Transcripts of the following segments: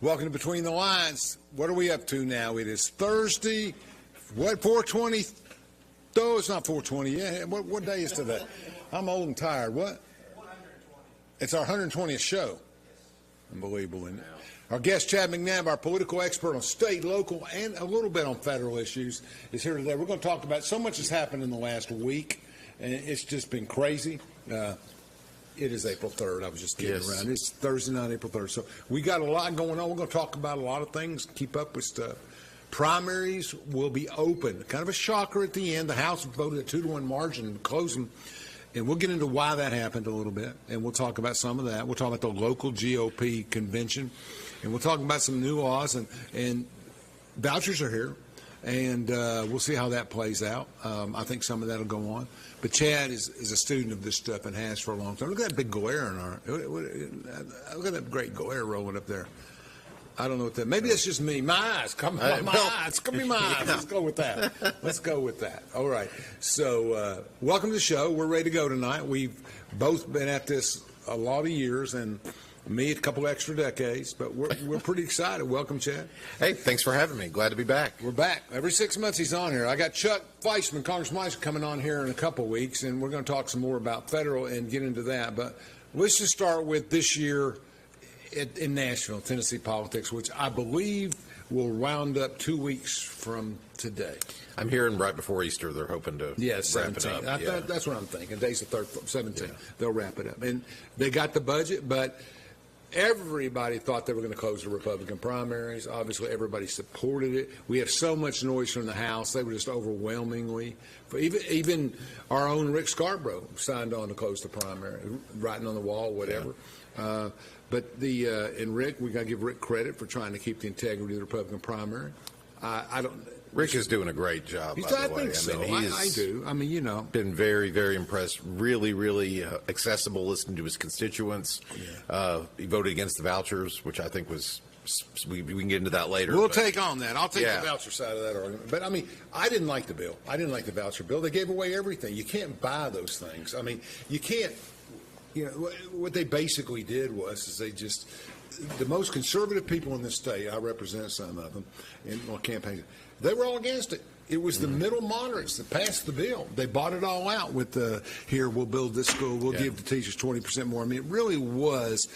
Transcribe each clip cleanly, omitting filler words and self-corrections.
Welcome to Between the Lines. What are we up to now? It is Thursday. What, 420? No, it's not 420. Yeah, what day is today? I'm old and tired. What? 120. It's our 120th show. Unbelievable, isn't it? Our guest, Chad McNabb, our political expert on state, local, and a little bit on federal issues, is here today. We're going to talk about so much has happened in the last week, and it's just been crazy. It is April 3rd. I was just kidding around. It's Thursday night, April 3rd. So we got a lot going on. We're going to talk about a lot of things, keep up with stuff. Primaries will be open. Kind of a shocker at the end. The House voted a 2-1 margin to close them. And we'll get into why that happened a little bit. And we'll talk about some of that. We'll talk about the local GOP convention. And we'll talk about some new laws. And vouchers are here. And we'll see how that plays out. I think some of that will go on. But Chad is a student of this stuff and has for a long time. Look at that big glare in our. Look at that great glare rolling up there. I don't know what that. Maybe that's just me. My eyes. Come on, my eyes. Come on, my eyes. Let's go with that. Let's go with that. All right. So welcome to the show. We're ready to go tonight. We've both been at this a lot of years, and me a couple extra decades, but we're pretty excited. Welcome, Chad. Hey, thanks for having me. Glad to be back. We're back. Every 6 months he's on here. I got Chuck Fleischman, Congressman Fleischman, coming on here in a couple weeks, and we're going to talk some more about federal and get into that. But let's just start with this year in Nashville, Tennessee politics, which I believe will round up 2 weeks from today. I'm hearing right before Easter they're hoping to wrap it up. That's what I'm thinking. Days the 3rd, 17th, Yeah. They'll wrap it up. And they got the budget, but everybody thought they were going to close the Republican primaries. Obviously, everybody supported it. We have so much noise from the House. They were just overwhelmingly. Even our own Rick Scarborough signed on to close the primary, writing on the wall, whatever. Yeah. And Rick, we got to give Rick credit for trying to keep the integrity of the Republican primary. I don't. Rick is doing a great job, by the way. I do. I mean, you know. Been very, very impressed. Really, really accessible, listening to his constituents. Yeah. He voted against the vouchers, which I think was, we can get into that later. We'll take on that. I'll take the voucher side of that argument. But, I mean, I didn't like the bill. I didn't like the voucher bill. They gave away everything. You can't buy those things. I mean, you can't, you know, what they basically did was they just, the most conservative people in this state, I represent some of them in my campaign, they were all against it. It was the middle moderates that passed the bill. They bought it all out with here, we'll build this school, we'll give the teachers 20% more. I mean, it really was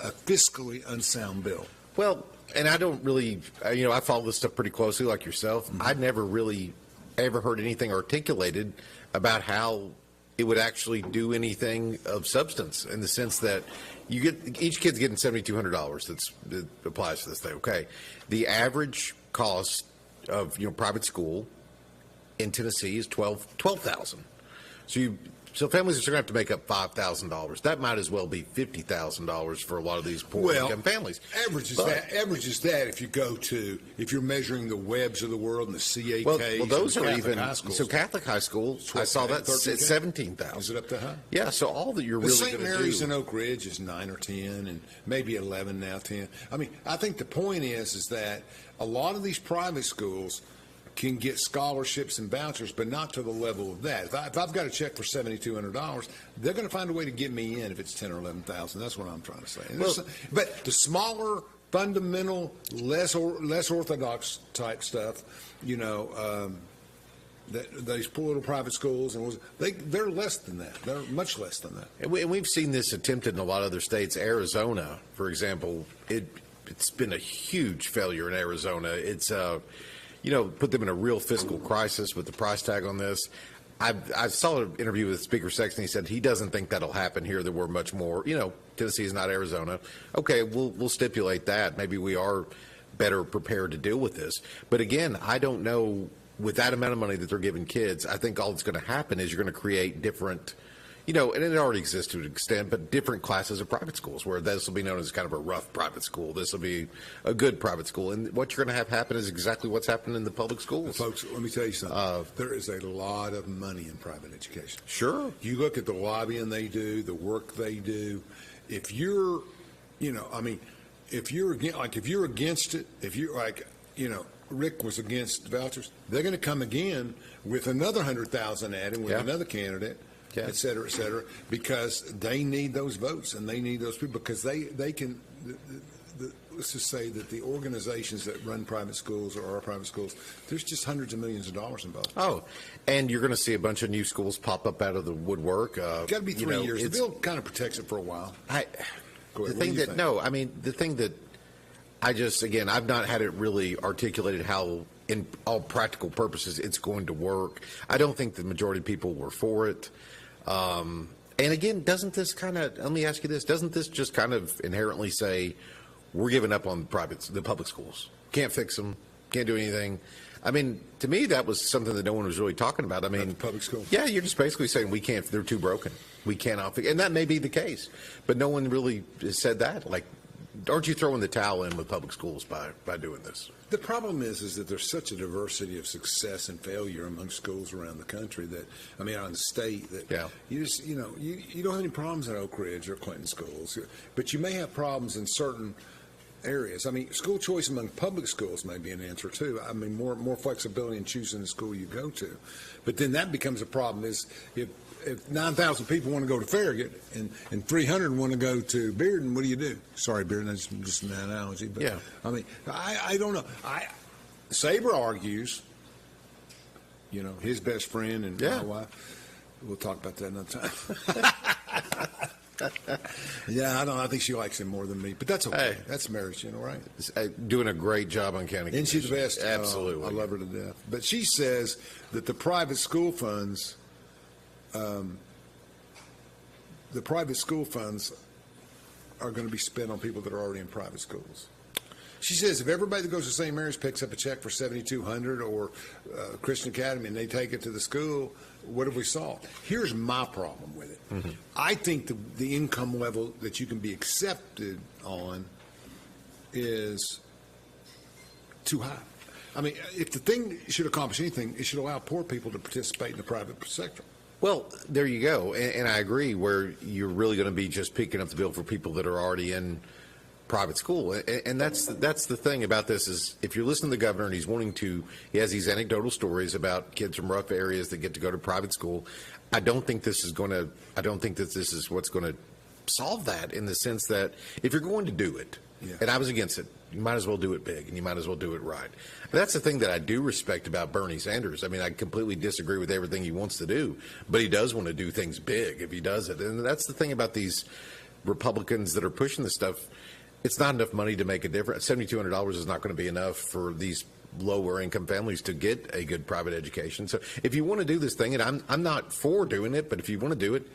a fiscally unsound bill. Well, and I don't really, I follow this stuff pretty closely like yourself. Mm-hmm. I never really ever heard anything articulated about how it would actually do anything of substance, in the sense that each kid's getting $7,200 that applies to this thing. Okay. The average cost of private school in Tennessee is $12,000. So families are going to have to make up $5,000. That might as well be $50,000 for a lot of these poor income families. Averages that if you're measuring the Webbs of the world and the CAKs. Well, those are even so Catholic high school. I saw that at 17,000. Is it up to high? Yeah. So all that you're really going to do. St. Mary's in Oak Ridge is 9 or 10, and maybe 11 now, 10. I mean, I think the point is that a lot of these private schools can get scholarships and vouchers, but not to the level of that. If I've got a check for $7,200, they're going to find a way to get me in if it's $10,000 or $11,000. That's what I'm trying to say. But the smaller, fundamental, less orthodox type stuff, these poor little private schools, they're less than that. They're much less than that. And we've seen this attempted in a lot of other states. Arizona, for example, it's been a huge failure in Arizona. It's put them in a real fiscal crisis with the price tag on this. I saw an interview with Speaker Sexton. He said he doesn't think that'll happen here. There were much more. Tennessee is not Arizona. Okay, we'll stipulate that. Maybe we are better prepared to deal with this. But again, I don't know. With that amount of money that they're giving kids, I think all that's going to happen is you're going to create different, and it already exists to an extent, but different classes of private schools, where this will be known as kind of a rough private school. This will be a good private school. And what you're going to have happen is exactly what's happening in the public schools. Well, folks, let me tell you something. There is a lot of money in private education. Sure. You look at the lobbying they do, the work they do. If you're, if you're against it, if you're like, Rick was against vouchers, they're going to come again with another 100,000 added with another candidate. Et cetera, because they need those votes and they need those people, because they can let's just say that the organizations that run private schools or are private schools, there's just hundreds of millions of dollars involved. Oh, and you're going to see a bunch of new schools pop up out of the woodwork. Got to be 3 years. The bill kind of protects it for a while. The thing that I just, again, I've not had it really articulated how, in all practical purposes, it's going to work. I don't think the majority of people were for it. And again, doesn't this let me ask you this, doesn't this just kind of inherently say we're giving up on the public schools? Can't fix them, can't do anything. I mean, to me, that was something that no one was really talking about. I mean, public school. Yeah, you're just basically saying we can't, they're too broken. We cannot fix, and that may be the case, but no one really said that. Like, aren't you throwing the towel in with public schools by doing this? The problem is that there's such a diversity of success and failure among schools around the country around the state that you just, you don't have any problems at Oak Ridge or Clinton schools, but you may have problems in certain areas. I mean, school choice among public schools may be an answer too. I mean, more flexibility in choosing the school you go to, but then that becomes a problem is if 9,000 people want to go to Farragut and 300 want to go to Bearden, what do you do? Sorry, Bearden, that's just an analogy. But, yeah. I mean, I don't know. Sabre argues, his best friend and my wife. We'll talk about that another time. Yeah, I think she likes him more than me, but that's okay. Hey, that's marriage, right? Doing a great job on county commission. Isn't she the best? Absolutely. I love her to death. But she says that the private school funds are going to be spent on people that are already in private schools. She says if everybody that goes to St. Mary's picks up a check for $7,200 or Christian Academy and they take it to the school, what have we solved? Here's my problem with it. Mm-hmm. I think the income level that you can be accepted on is too high. I mean, if the thing should accomplish anything, it should allow poor people to participate in the private sector. Well, there you go. And I agree where you're really going to be just picking up the bill for people that are already in private school. And that's the thing about this is if you're listening to the governor and he has these anecdotal stories about kids from rough areas that get to go to private school. I don't think this is what's going to solve that in the sense that if you're going to do it, and I was against it, you might as well do it big and you might as well do it right. But that's the thing that I do respect about Bernie Sanders. I mean, I completely disagree with everything he wants to do, but he does want to do things big if he does it. And that's the thing about these Republicans that are pushing this stuff. It's not enough money to make a difference. $7,200 is not going to be enough for these lower income families to get a good private education. So if you want to do this thing, and I'm not for doing it, but if you want to do it,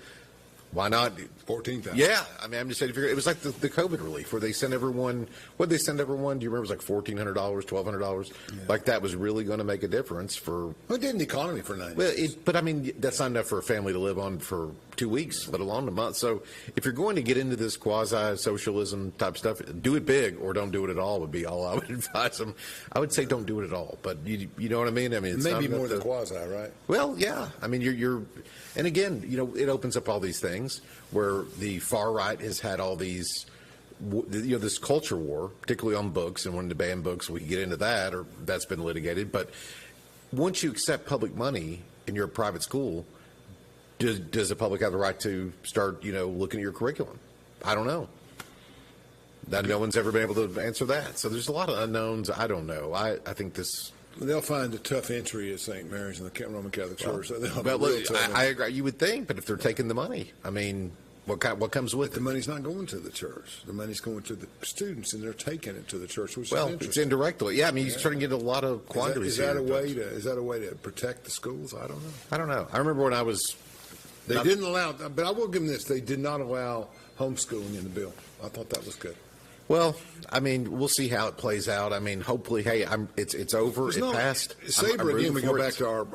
why not? 14,000. Yeah, I mean, I'm just saying. It was like the COVID relief where they send everyone. What did they send everyone? Do you remember? It was like $1,400, $1,200. Yeah. Like that was really going to make a difference for. Well, it did in the economy for 9 Well, but I mean, that's not enough for a family to live on for 2 weeks, let alone a month. So if you're going to get into this quasi-socialism type stuff, do it big or don't do it at all would be all I would advise them. I would say don't do it at all, but you know what I mean? I mean, it's maybe more than quasi, right? Well, yeah. I mean, you're and again, it opens up all these things where the far right has had all these, this culture war, particularly on books and wanting to ban books. We can get into that, or that's been litigated. But once you accept public money and you're a private school, does the public have the right to start, looking at your curriculum? I don't know. No one's ever been able to answer that. So there's a lot of unknowns. I don't know. I think this. They'll find a tough entry at St. Mary's in the Roman Catholic Church. I agree. You would think, but if they're taking the money, I mean, what comes with it? The money's not going to the church. The money's going to the students, and they're taking it to the church. Which well, is it's indirectly. Yeah, I mean, you're starting to get a lot of quandaries. Is that a way to protect the schools? I don't know. I remember when I was. They didn't allow, but I will give them this. They did not allow homeschooling in the bill. I thought that was good. Well, I mean, we'll see how it plays out. I mean, hopefully, hey, it's over. It passed. Sabre again. We go back to our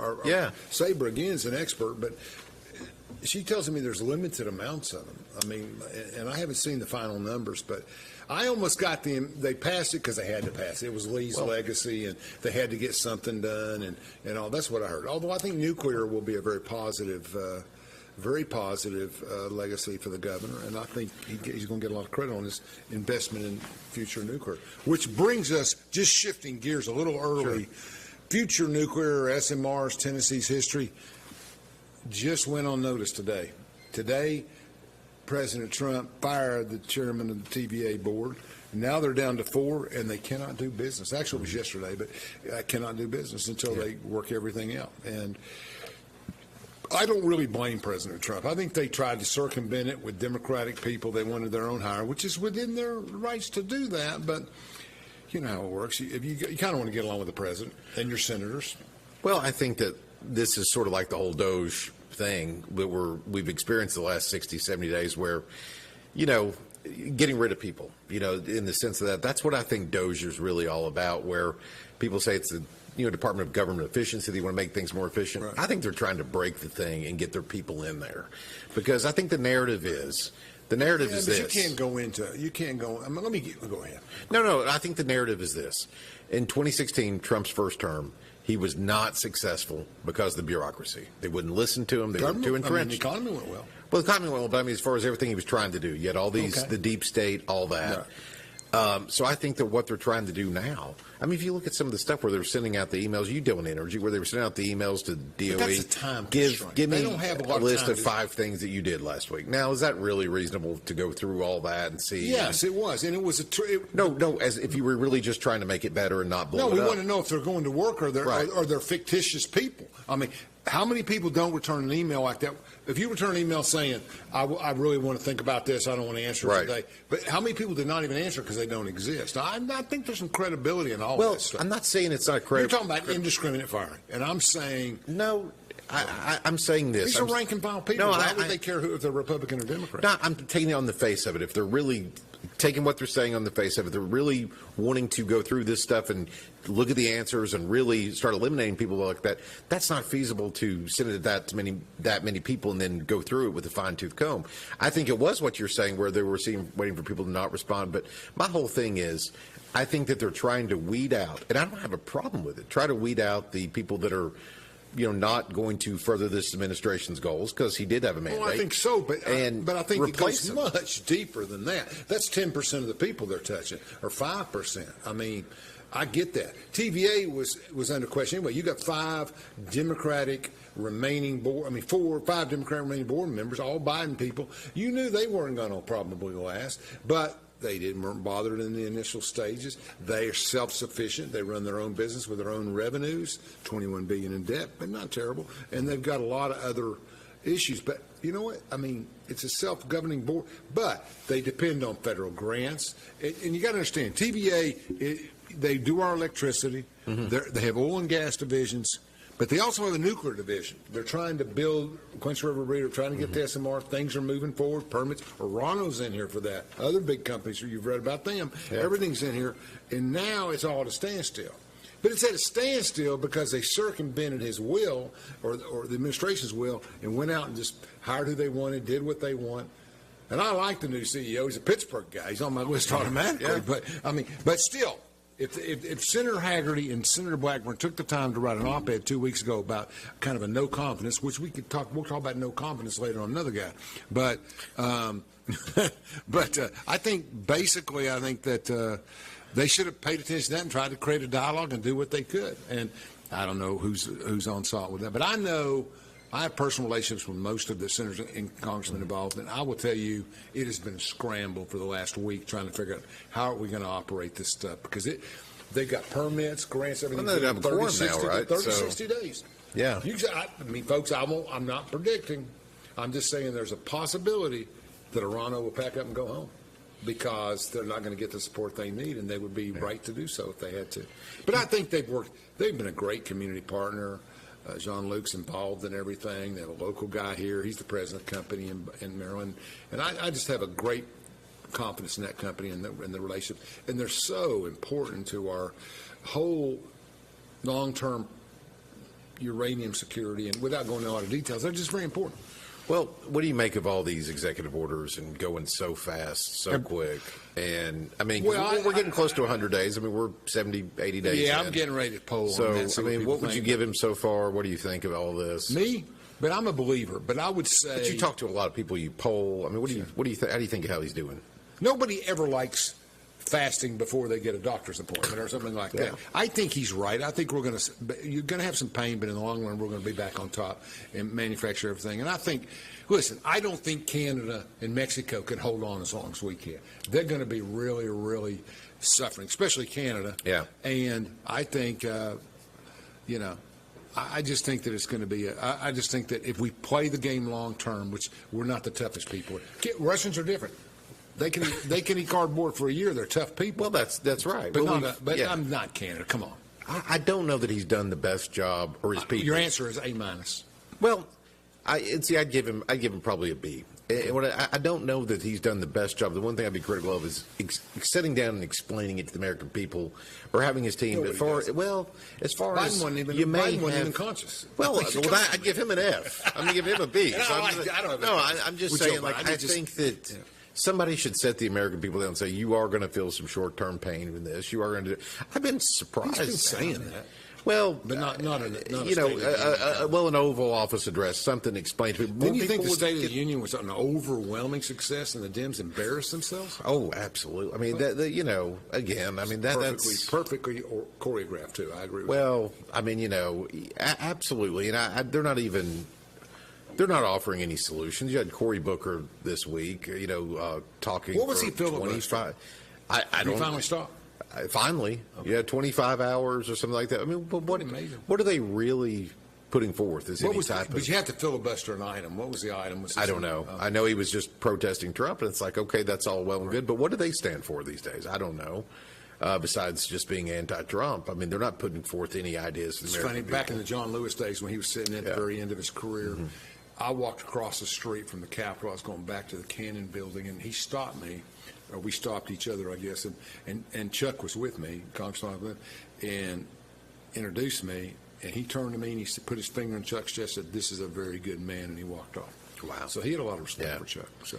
Sabre again is an expert, but she tells me there's limited amounts of them. I mean, and I haven't seen the final numbers, but I almost got them. They passed it because they had to pass it. It was Lee's legacy, and they had to get something done, and all. That's what I heard. Although I think nuclear will be a very positive legacy for the governor, and I think he's going to get a lot of credit on his investment in future nuclear. Which brings us, just shifting gears a little early, future nuclear, SMRs, Tennessee's history, just went on notice today. Today, President Trump fired the chairman of the TVA board. Now they're down to 4, and they cannot do business. Actually, it was yesterday, but cannot do business until they work everything out. And I don't really blame President Trump. I think they tried to circumvent it with Democratic people. They wanted their own hire, which is within their rights to do that. But you know how it works. You kind of want to get along with the president and your senators. Well, I think that this is sort of like the whole Doge thing that we've experienced the last 60, 70 days where, you know, getting rid of people, you know, in the sense of that's what I think Doge is really all about, where people say it's the Department of Government Efficiency. They want to make things more efficient. Right. I think they're trying to break the thing and get their people in there, because I think the narrative is this. You can't go. I mean, go ahead. No. I think the narrative is this. In 2016, Trump's first term, he was not successful because of the bureaucracy. They wouldn't listen to him. They were too entrenched. The economy went well. Well, the economy went well, but I mean, as far as everything he was trying to do, you had all these, the deep state, all that. Right. So I think that what they're trying to do now, I mean, if you look at some of the stuff where they were sending out the emails, you deal in energy, where they were sending out the emails to DOE, give me a list of 5 things that you did last week. Now, is that really reasonable to go through all that and see? Yes, it was, and it was no, as if you were really just trying to make it better and not blow it up. No, we want to know if they're going to work or they're fictitious people. I mean, how many people don't return an email like that? If you return an email saying, I really want to think about this, I don't want to answer it today. But how many people did not even answer because they don't exist? Now, I think there's some credibility in all this stuff. I'm not saying it's not credible. You're talking about indiscriminate firing. And I'm saying... No, I'm saying this. These are rank and file people. Why would they care if they're Republican or Democrat? No, I'm taking it on the face of it. If they're really taking what they're saying on the face of it, they're really wanting to go through this stuff and look at the answers and really start eliminating people like that, that's not feasible to send it to that many people and then go through it with a fine-tooth comb. I think it was what you're saying, where they were waiting for people to not respond. But my whole thing is, I think that they're trying to weed out, and I don't have a problem with it, try to weed out the people that are not going to further this administration's goals, because he did have a mandate. Well, I think so, but I think it goes them. much deeper than that. That's 10% of the people they're touching, or 5%. I mean, I get that. TVA was under question anyway. You got 5 Democratic remaining board. I mean, 4 or 5 Democratic remaining board members, all Biden people. You knew they weren't going to probably last, but they weren't bothered in the initial stages. They are self-sufficient. They run their own business with their own revenues, $21 billion in debt, but not terrible. And they've got a lot of other issues. But you know what? I mean, it's a self-governing board, but they depend on federal grants. And you got to understand, TVA, they do our electricity. Mm-hmm. They have oil and gas divisions. But they also have a nuclear division. They're trying to build Quincy River Breeder, trying to get the SMR. Things are moving forward. Permits. Orano's in here for that. Other big companies, you've read about them. Yeah. Everything's in here. And now it's all at a standstill. But it's at a standstill because they circumvented his will, or the administration's will, and went out and just hired who they wanted, did what they want. And I like the new CEO. He's a Pittsburgh guy. He's on my list automatically. Yeah. But still. If Senator Haggerty and Senator Blackburn took the time to write an op-ed 2 weeks ago about kind of a no confidence, which we'll talk about no confidence later on another guy, but I think that they should have paid attention to that and tried to create a dialogue and do what they could. And I don't know who's on salt with that, but I know I have personal relationships with most of the senators and congressmen involved, and I will tell you it has been a scramble for the last week trying to figure out how are we going to operate this stuff, because they've got permits, grants, everything. Well, they have a quorum now, right? 60 days. Yeah. I mean, folks, I'm not predicting. I'm just saying there's a possibility that Orano will pack up and go home, because they're not going to get the support they need, and they would be right to do so if they had to. But I think they've been a great community partner. Jean-Luc's involved in everything. They have a local guy here. He's the president of the company in Maryland. And I just have a great confidence in that company and the relationship. And they're so important to our whole long-term uranium security. And without going into a lot of details, they're just very important. Well, what do you make of all these executive orders and going so fast, so quick? And, I mean, we're getting close to 100 days. I mean, we're 70, 80 days Yeah, in. I'm getting ready to poll so, on that. I mean, what would you give him so far? What do you think of all this? Me? But I'm a believer. But I would say... But you talk to a lot of people you poll. I mean, what do you think? How do you think how he's doing? Nobody ever likes fasting before they get a doctor's appointment or something like that. I think he's right. I think you're going to have some pain, but in the long run, we're going to be back on top and manufacture everything. And I think, listen, I don't think Canada and Mexico can hold on as long as we can. They're going to be really, really suffering, especially Canada. Yeah. And I think, I just think that it's going to be. I just think that if we play the game long term, which we're not the toughest people, Russians are different. They can eat cardboard for a year. They're tough people. Well, that's right. But I'm not Canada. Come on. I don't know that he's done the best job, or his people. Your answer is A-. Well, I'd give him probably a B. I don't know that he's done the best job. The one thing I'd be critical of is sitting down and explaining it to the American people, or having his team. As far as Biden wasn't even conscious. Well, I'd give him an F. I'm going to give him a B. I'm just saying. I think that. Yeah. Somebody should set the American people down and say, you are going to feel some short-term pain in this. You are going to do. I've been surprised. He's been saying that. Well, but not an Oval Office address, something explained to people. Didn't you think the State of the Union was an overwhelming success and the Dems embarrassed themselves? Oh, absolutely. I mean, that's perfectly choreographed too. I agree with Well, I mean, absolutely. And they're not offering any solutions. You had Cory Booker this week, talking. What was he filibustering? I don't. He finally stopped. Finally, okay. 25 hours or something like that. I mean, what are they really putting forth? But you have to filibuster an item. What was the item? I don't know. I know he was just protesting Trump, and it's like, okay, that's all well and good, but what do they stand for these days? I don't know. Besides just being anti-Trump, I mean, they're not putting forth any ideas. It's funny. Back in the John Lewis days, when he was sitting at the very end of his career. Mm-hmm. I walked across the street from the Capitol. I was going back to the Cannon building, and he stopped me, or we stopped each other, I guess, and Chuck was with me, Congressman, and introduced me, and he turned to me and he put his finger on Chuck's chest and said, "This is a very good man," and he walked off. Wow. So he had a lot of respect for Chuck. So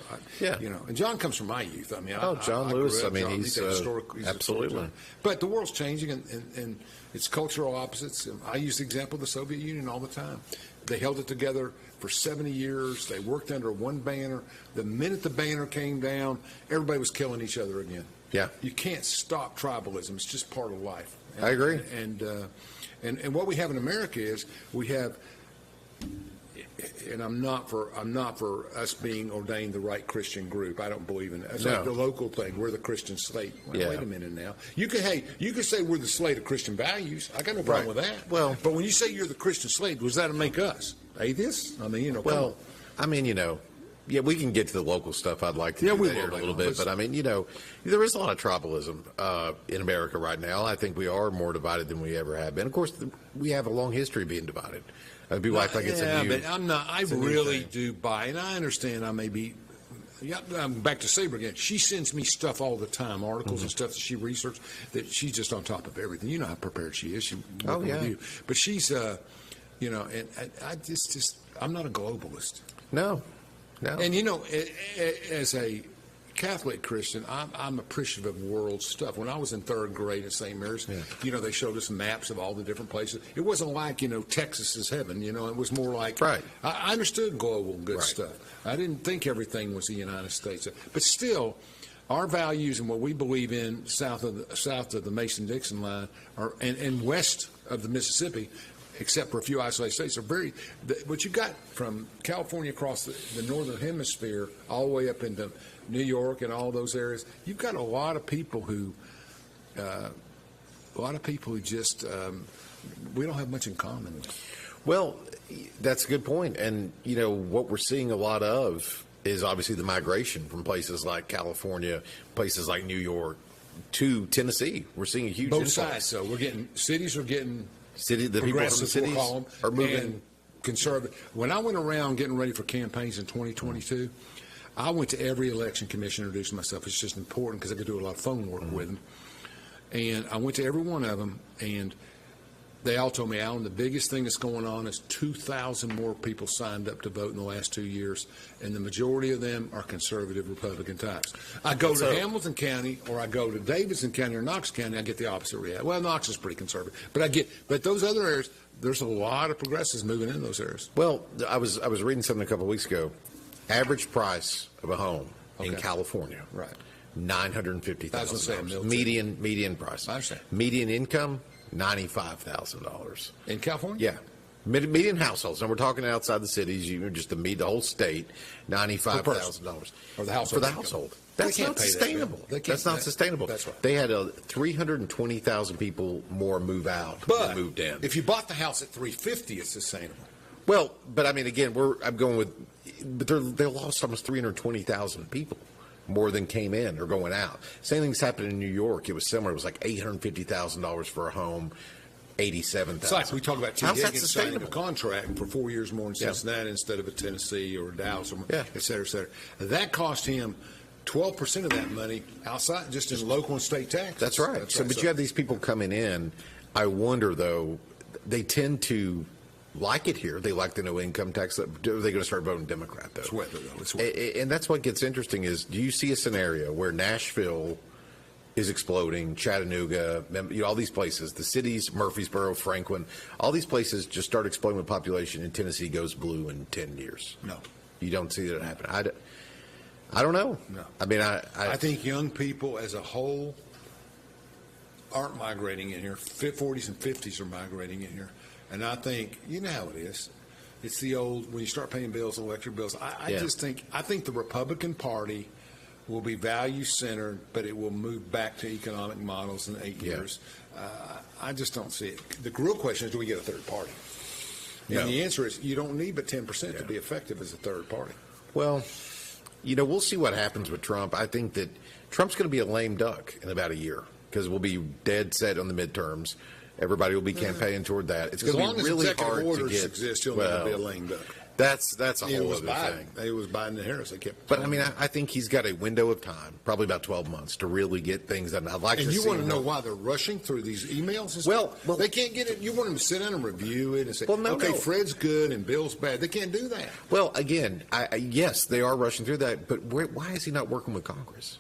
and John comes from my youth. I mean, John Lewis. I mean, he's absolutely. But the world's changing, and it's cultural opposites. I use the example of the Soviet Union all the time. They held it together for 70 years. They worked under one banner. The minute the banner came down, everybody was killing each other again. Yeah. You can't stop tribalism. It's just part of life. I agree. And what we have in America is we have, and I'm not for us being ordained the right Christian group. I don't believe in that. It's like the local thing. We're the Christian slate. Well, wait a minute now. You can say we're the slate of Christian values. I got no problem with that. Well, but when you say you're the Christian slate, does that make us atheists? I mean, Well, I mean, we can get to the local stuff. I'd like to do that here in a little bit. But, I mean, there is a lot of tribalism in America right now. I think we are more divided than we ever have been. Of course, we have a long history of being divided. People act like it's a new. But I'm not. I really do buy, and I understand. I may be. Yeah, I'm back to Sabre again. She sends me stuff all the time, articles and stuff that she researched. That she's just on top of everything. You know how prepared she is. She with you. But she's, and I just I'm not a globalist. No. And as a Catholic Christian, I'm appreciative of world stuff. When I was in third grade at St. Mary's, they showed us maps of all the different places. It wasn't like, Texas is heaven. It was more like, I understood global good stuff. I didn't think everything was the United States. But still, our values and what we believe in south of the Mason-Dixon line and west of the Mississippi, except for a few isolated states, are what you got from California across the northern hemisphere all the way up into New York and all those areas. You've got a lot of people who just we don't have much in common with. Well, that's a good point. And what we're seeing a lot of is obviously the migration from places like California, places like New York to Tennessee. We're seeing a huge both sides. So cities are getting. The people from the cities are moving conservative. When I went around getting ready for campaigns in 2022, I went to every election commission, introduced myself. It's just important because I could do a lot of phone work with them. And I went to every one of them, and they all told me, Alan, the biggest thing that's going on is 2,000 more people signed up to vote in the last 2 years, and the majority of them are conservative Republican types. I go to Hamilton County, or I go to Davidson County or Knox County, I get the opposite reaction. Well, Knox is pretty conservative, but those other areas, there's a lot of progressives moving in those areas. Well, I was reading something a couple of weeks ago. Average price of a home in California, $950,000. Median price. I understand. Median income, $95,000. In California? Yeah. Median households. Now we're talking outside the cities. Just the whole state, $95,000 for the household. For the household. That's not sustainable. That's not sustainable. That's right. They had 320,000 people more move out than moved in. If you bought the house at $350,000, it's sustainable. Well, but I mean, again, I'm going with, but they lost almost 320,000 people more than came in or going out. Same thing's happened in New York. It was similar. It was like $850,000 for a home. 87,000. It's like we talk about T. How's that Higgins signing a sustainable? contract for 4 years more in Cincinnati instead of a Tennessee or Dallas, et cetera, et cetera. That cost him 12% of that money outside, just in local and state taxes. That's right. But you have these people coming in. I wonder, though, they tend to like it here. They like the no income tax. Are they going to start voting Democrat, though? It's weather, though. It's weather. And that's what gets interesting is, do you see a scenario where Nashville is exploding, Chattanooga, all these places, the cities, Murfreesboro, Franklin, all these places just start exploding with population, and Tennessee goes blue in 10 years? No. You don't see that happen. I don't know. No. I mean, I think young people as a whole aren't migrating in here. 40s and 50s are migrating in here. And I think, you know how it is. It's the old, when you start paying bills, electric bills. I think the Republican Party will be value-centered, but it will move back to economic models in 8 years. I just don't see it. The real question is, do we get a third party? And the answer is, you don't need but 10% to be effective as a third party. Well, we'll see what happens with Trump. I think that Trump's going to be a lame duck in about a year because we'll be dead set on the midterms. Everybody will be campaigning toward that. It's going to be really hard to get. Exist, he'll never be a lame duck. That's a whole other thing. It was Biden and Harris. They kept. But I mean, I think he's got a window of time, probably about 12 months, to really get things done. I'd like to see. And you want to know why they're rushing through these emails? And stuff? Well, they can't get it. You want them to sit down and review it and say, "Okay, Fred's good and Bill's bad." They can't do that. Well, again, yes, they are rushing through that. But why is he not working with Congress?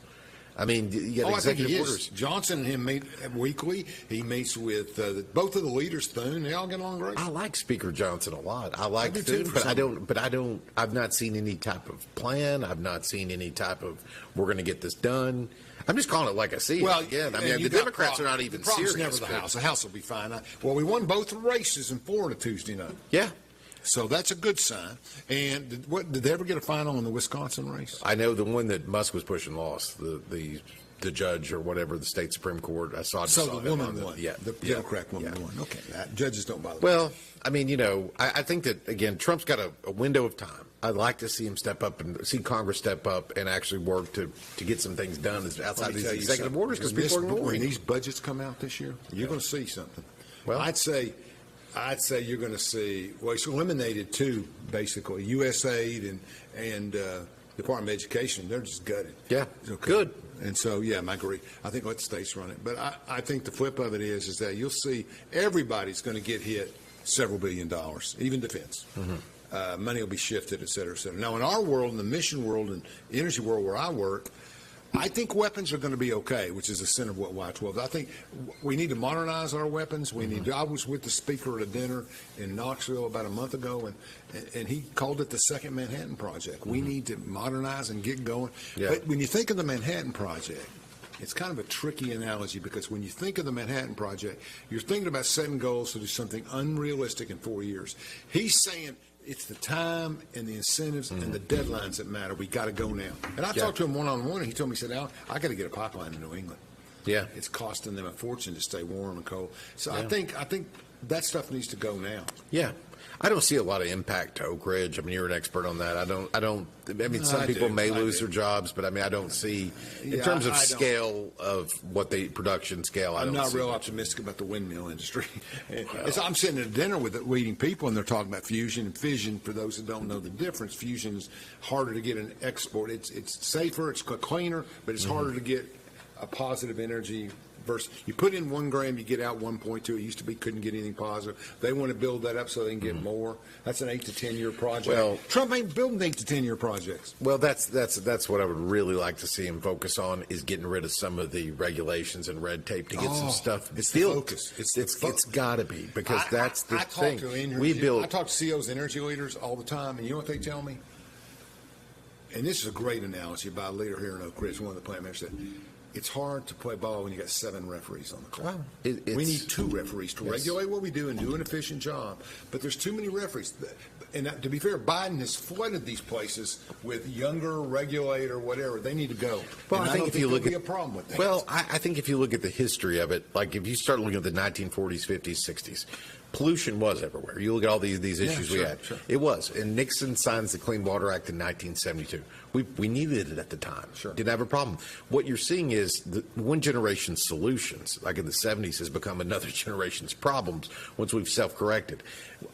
I mean, you got executive orders. Johnson and him meet weekly. He meets with both of the leaders, Thune. They all get along great. I like Speaker Johnson a lot. I like Thune, but I don't. I've not seen any type of plan. I've not seen any type of we're going to get this done. I'm just calling it like I see it. Well, again, I mean, the Democrats are not even serious. Never the House. The House will be fine. Well, we won both races in Florida Tuesday night. Yeah. So that's a good sign. And did they ever get a final in the Wisconsin race? I know the one that Musk was pushing lost. The judge or whatever, the state Supreme Court. I saw. So the woman won. Yeah, the Democrat woman won. Okay, judges don't bother. Well, I mean, I think that again, Trump's got a window of time. I'd like to see him step up and see Congress step up and actually work to get some things done outside these executive orders because people are ignoring. When these budgets come out this year, you're going to see something. Well, I'd say you're going to see. Well, it's eliminated two basically: USAID and Department of Education. They're just gutted. Yeah, okay. Good. And so, I agree. I think let the states run it. But I think the flip of it is that you'll see everybody's going to get hit several $1 billion, even defense. Mm-hmm. Money will be shifted, et cetera, et cetera. Now, in our world, in the mission world and energy world where I work, I think weapons are going to be okay, which is the center of what Y-12. I think we need to modernize our weapons. We need to, I was with the speaker at a dinner in Knoxville about a month ago, and he called it the Second Manhattan Project. We need to modernize and get going. Yeah. But when you think of the Manhattan Project, it's kind of a tricky analogy because when you think of the Manhattan Project, you're thinking about setting goals to do something unrealistic in 4 years. He's saying it's the time and the incentives and the deadlines that matter. We got to go now. And I talked to him one-on-one, and he told me, he said, Alan, I got to get a pipeline to New England. Yeah. It's costing them a fortune to stay warm and cold. So I think that stuff needs to go now. Yeah. I don't see a lot of impact to Oak Ridge. I mean, you're an expert on that. I mean, some people may lose their jobs, but I mean, I don't see, in terms of scale of what production scale, I'm not real optimistic about the windmill industry. I'm sitting at dinner with leading people, and they're talking about fusion and fission. For those that don't know the difference, fusion is harder to get an export. It's safer, it's cleaner, but it's harder to get a positive energy. Versus, you put in 1 gram, you get out 1.2. It used to be couldn't get anything positive. They want to build that up so they can get more. That's an 8 to 10 year project. Well, Trump ain't building 8 to 10 year projects. Well, that's what I would really like to see him focus on is getting rid of some of the regulations and red tape to get some stuff. It's the focus. It's got to be because that's the thing. I talk to CEOs, energy leaders all the time, and you know what they tell me? and this is a great analogy by a leader here in Oak Ridge, one of the plant managers said, it's hard to play ball when you got 7 referees on the court. Wow. We need 2 referees to regulate what we do and do an efficient job. But there's too many referees. And to be fair, Biden has flooded these places with younger regulator, whatever. They need to go. Well, and I think if you look at a problem with that. Well, I think if you look at the history of it, like if you start looking at the 1940s, 50s, 60s, pollution was everywhere. You look at all these issues we had. Sure. It was. And Nixon signs the Clean Water Act in 1972. We needed it at the time. Sure. Didn't have a problem. What you're seeing is the one generation's solutions, like in the 70s, has become another generation's problems once we've self-corrected.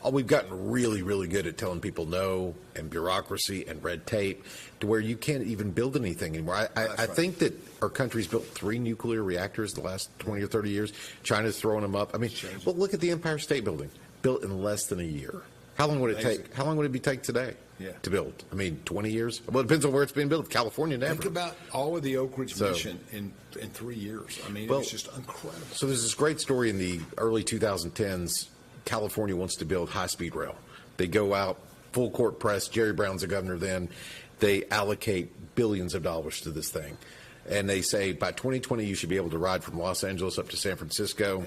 We've gotten really, really good at telling people no, and bureaucracy and red tape, to where you can't even build anything anymore. I think that our country's built 3 nuclear reactors the last 20 or 30 years. China's throwing them up. I mean, well, look at the Empire State Building, built in less than a year. How long would it take? How long would it take today to build? I mean, 20 years? Well, it depends on where it's being built. California never. Think about all of the Oak Ridge mission in 3 years. I mean, it's just incredible. So there's this great story in the early 2010s. California wants to build high-speed rail. They go out, full court press. Jerry Brown's the governor then. They allocate billions of dollars to this thing. And they say, by 2020, you should be able to ride from Los Angeles up to San Francisco.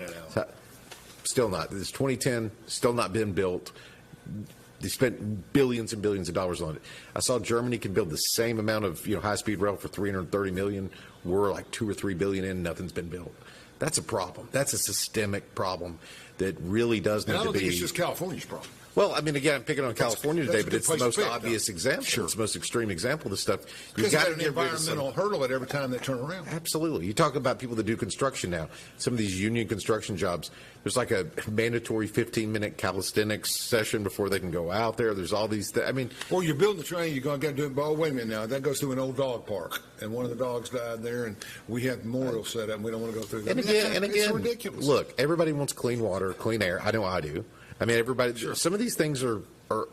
Still not. This 2010, still not been built. They spent billions and billions of dollars on it. I saw Germany can build the same amount of high-speed rail for $330 million. We're like $2 or $3 billion in. Nothing's been built. That's a problem. That's a systemic problem that really does need to be. I don't think it's just California's problem. Well, I mean, again, I'm picking on California today, but it's the most obvious example. Sure. It's the most extreme example of this stuff. You've got an environmental hurdle at every time they turn around. Absolutely. You talk about people that do construction now. Some of these union construction jobs, there's like a mandatory 15-minute calisthenics session before they can go out there. There's all these things. I mean, well, you're building the train, you're going to do it, but wait a minute now. That goes through an old dog park, and one of the dogs died there, and we have memorials set up, and we don't want to go through that. And again, it's ridiculous. Look, everybody wants clean water, clean air. I know I do. I mean, everybody. Sure. Some of these things are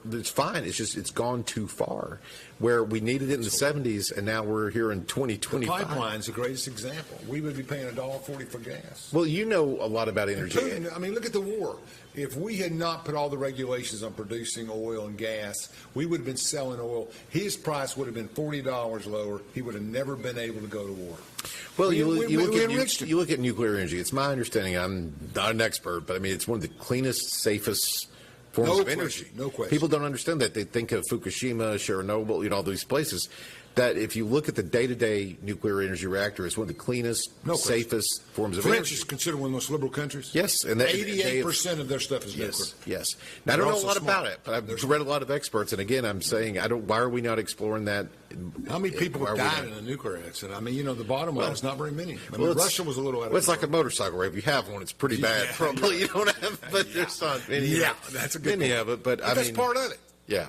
it's fine. It's just it's gone too far. Where we needed it in the 70s, and now we're here in 2025. The pipeline's the greatest example. We would be paying $1.40 for gas. Well, you know a lot about energy. I mean, look at the war. If we had not put all the regulations on producing oil and gas, we would have been selling oil. His price would have been $40 lower. He would have never been able to go to war. Well, you look at nuclear energy. It's my understanding. I'm not an expert, but I mean, it's one of the cleanest, safest forms of energy. No question. People don't understand that. They think of Fukushima, Chernobyl, all these places. That if you look at the day-to-day nuclear energy reactor, it's one of the cleanest, safest forms of French energy. is considered one of the most liberal countries. Yes, and 88% of their stuff is nuclear. Yes. Now, I don't know a lot about it, but I've read a lot of experts, and again, I'm saying, why are we not exploring that? How many people have died in a nuclear accident? I mean, the bottom line is not very many. I mean, Russia was a little out of it's like a motorcycle, right? If you have one, it's pretty bad. Probably you don't have, but there's not many. Yeah, that's a good many point. of it, but I mean, that's part of it. Yeah,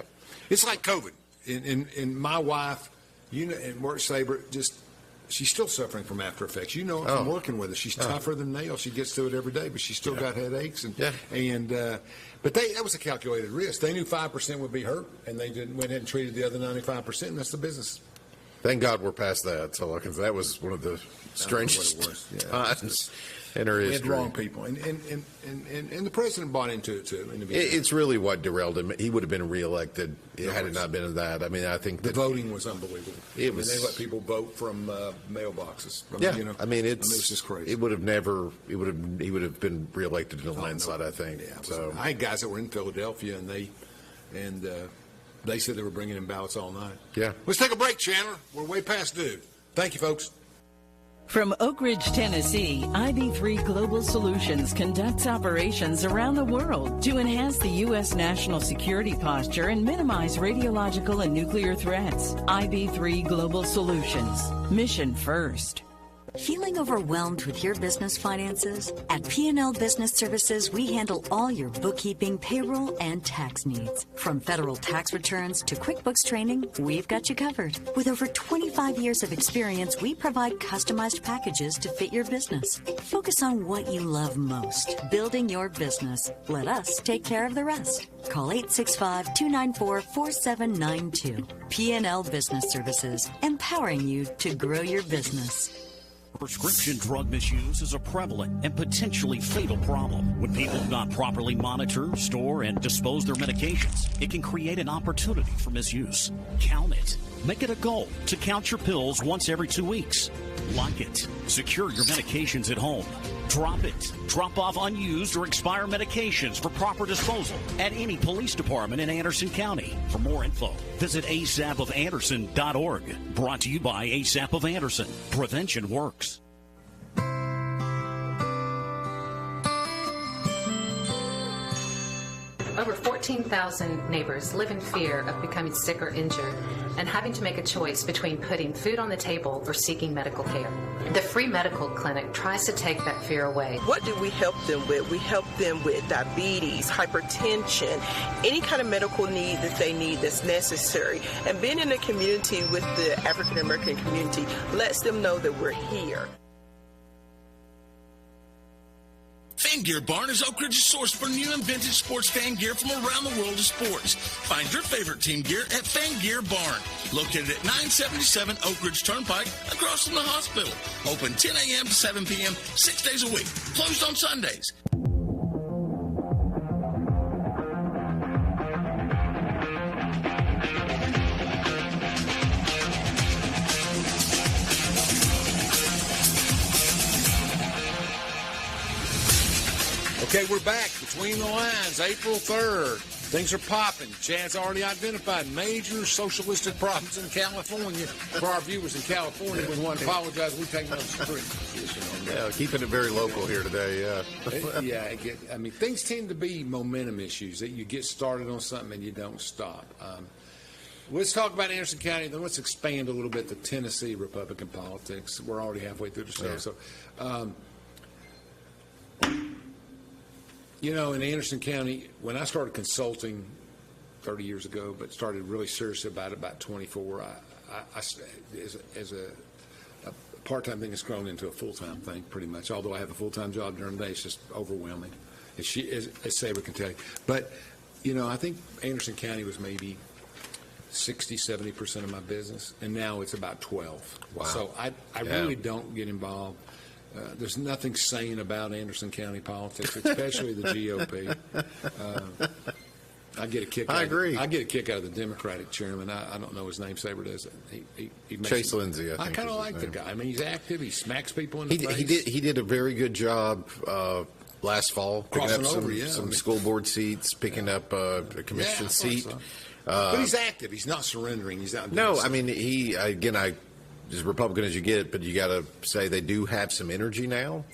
it's like COVID. In my wife, and Mark Saber, she's still suffering from after effects. From working with her. She's tougher than nails. She gets through it every day, but she's still got headaches. But that was a calculated risk. They knew 5% would be hurt, and they went ahead and treated the other 95%, and that's the business. Thank God we're past that. So that was one of the strangest times in our history. We had wrong people, and the president bought into it too. It's really what derailed him. He would have been reelected had it not been that. I mean, I think the voting was unbelievable. They let people vote from mailboxes. It's just crazy. It would have never. He would have been reelected in a landslide. I think. Yeah, so I had guys that were in Philadelphia, and they said they were bringing in ballots all night. Yeah. Let's take a break, Chandler. We're way past due. Thank you, folks. From Oak Ridge, Tennessee, IB3 Global Solutions conducts operations around the world to enhance the U.S. national security posture and minimize radiological and nuclear threats. IB3 Global Solutions. Mission first. Feeling overwhelmed with your business finances? At P&L Business Services, we handle all your bookkeeping, payroll, and tax needs. From federal tax returns to QuickBooks training, we've got you covered. With over 25 years of experience, we provide customized packages to fit your business. Focus on what you love most, building your business. Let us take care of the rest. Call 865-294-4792. P&L Business Services, empowering you to grow your business. Prescription drug misuse is a prevalent and potentially fatal problem. When people do not properly monitor, store, and dispose their medications, it can create an opportunity for misuse. Count it. Make it a goal to count your pills once every 2 weeks. Lock it. Secure your medications at home. Drop it. Drop off unused or expired medications for proper disposal at any police department in Anderson County. For more info, visit asapofanderson.org. Brought to you by ASAP of Anderson. Prevention works. Over 14,000 neighbors live in fear of becoming sick or injured and having to make a choice between putting food on the table or seeking medical care. The free medical clinic tries to take that fear away. What do we help them with? We help them with diabetes, hypertension, any kind of medical need that they need that's necessary. And being in a community with the African American community lets them know that we're here. Fan Gear Barn is Oak Ridge's source for new and vintage sports fan gear from around the world of sports. Find your favorite team gear at Fan Gear Barn, located at 977 Oak Ridge Turnpike, across from the hospital. Open 10 a.m. to 7 p.m., 6 days a week. Closed on Sundays. Okay, we're back. Between the Lines, April 3rd. Things are popping. Chad's already identified major socialistic problems in California. For our viewers in California, we want to apologize. We take no position on that. Yeah, keeping it very local here today, I mean, things tend to be momentum issues, that you get started on something and you don't stop. Let's talk about Anderson County, then let's expand a little bit to Tennessee Republican politics. We're already halfway through the show. Yeah. So, you know, in Anderson County, when I started consulting 30 years ago, but started really seriously about it about 24, as a part-time thing, it's grown into a full-time thing pretty much. Although I have a full-time job during the day, it's just overwhelming, as Sabre can tell you. But, you know, I think Anderson County was maybe 60-70% of my business, and now it's about 12. Wow. So I really don't get involved. There's nothing sane about Anderson County politics, especially the GOP. I get a kick. I agree. I get a kick out of the Democratic chairman. I don't know his name. Sabre does. He makes Chase Lindsay, I think. I kind of like the guy. I mean, he's active. He smacks people in the face. He did a very good job last fall, picking up some school board seats, picking up a commission seat. So. But he's active. He's not surrendering. He's not. No, I mean, as Republican as you get, but you got to say they do have some energy now.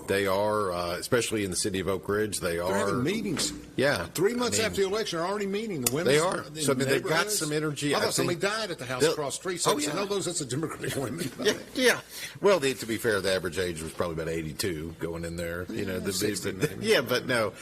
They are, especially in the city of Oak Ridge, they're having meetings. Yeah. 3 months after the election, they're already meeting. The women. They are. So, I mean, they've got some energy. I thought somebody died at the house across the street. So that's a Democratic women. Yeah. Well, to be fair, the average age was probably about 82 going in there. You know, but no.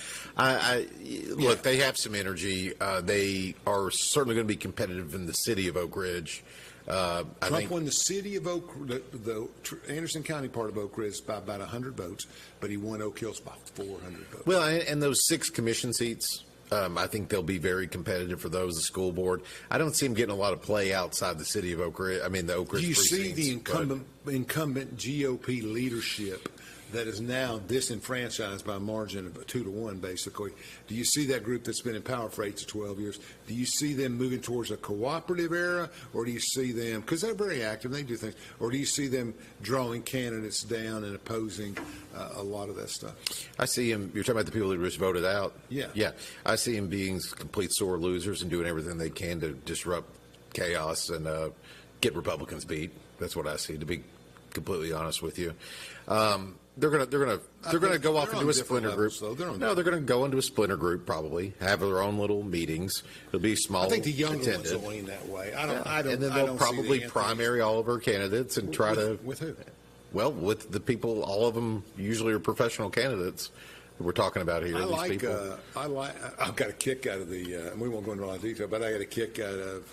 Look, they have some energy. They are certainly going to be competitive in the city of Oak Ridge. Trump won the city of the Anderson County part of Oak Ridge by about 100 votes, but he won Oak Hills by 400 votes. Well, and those 6 commission seats, I think they'll be very competitive for those, the school board. I don't see him getting a lot of play outside the city of Oak Ridge. I mean, the Oak Ridge precincts. Do you see the incumbent GOP leadership that is now disenfranchised by a margin of 2-1, basically? Do you see that group that's been in power for 8 to 12 years? Do you see them moving towards a cooperative era, or do you see them, because they're very active, they do things, or do you see them drawing candidates down and opposing a lot of that stuff? I see him. You're talking about the people that just voted out? Yeah. I see him being complete sore losers and doing everything they can to disrupt chaos and get Republicans beat. That's what I see, to be completely honest with you. They're gonna go off into a splinter group. No, they're gonna go into a splinter group, probably have their own little meetings. It'll be small. I think the younger ones will lean that way. And then they'll probably primary all of our candidates and try to with who? Well, with the people. All of them usually are professional candidates that we're talking about here. I've got a kick out of the. We won't go into a lot of detail, but I got a kick out of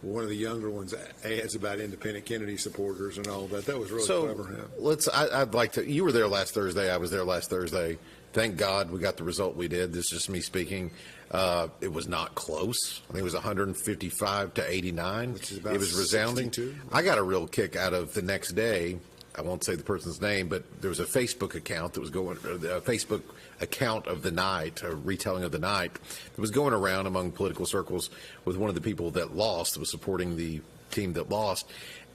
one of the younger ones ads about independent Kennedy supporters and all that. That was really clever. Yeah. I'd like to. You were there last Thursday. I was there last Thursday. Thank God we got the result we did. This is just me speaking. It was not close. I think it was 155 to 89. Which is about it was resounding. 62. I got a real kick out of the next day. I won't say the person's name, but there was a Facebook account that was going, a Facebook account of the night, a retelling of the night, that was going around among political circles with one of the people that lost, that was supporting the team that lost.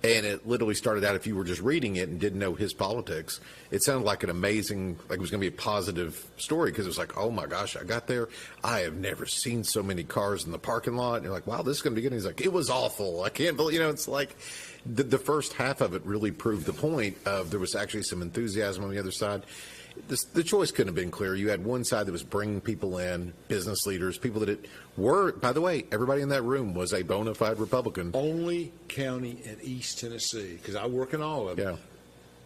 And it literally started out, if you were just reading it and didn't know his politics, it sounded like an amazing, like it was going to be a positive story, because it was like, oh my gosh, I got there. I have never seen so many cars in the parking lot. And you're like, wow, this is going to be good. And he's like, it was awful. I can't believe, it's like the first half of it really proved the point of there was actually some enthusiasm on the other side. The choice couldn't have been clearer. You had one side that was bringing people in, business leaders, people that were, by the way, everybody in that room was a bona fide Republican. Only county in East Tennessee, because I work in all of them,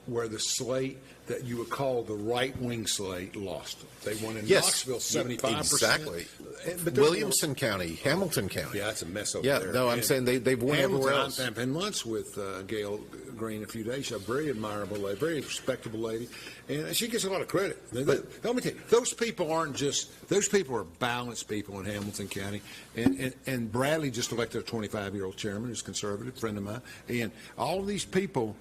where the slate that you would call the right-wing slate lost. They won in Knoxville 75%. Exactly. But Williamson County, Hamilton County. Yeah, that's a mess over there. Yeah, no, I'm saying they've won everywhere else. I've had lunch with Gail Green a few days. She's a very admirable lady, very respectable lady, and she gets a lot of credit. Let me tell you, those people are balanced people in Hamilton County, and Bradley just elected a 25-year-old chairman who's conservative, friend of mine, and all of these people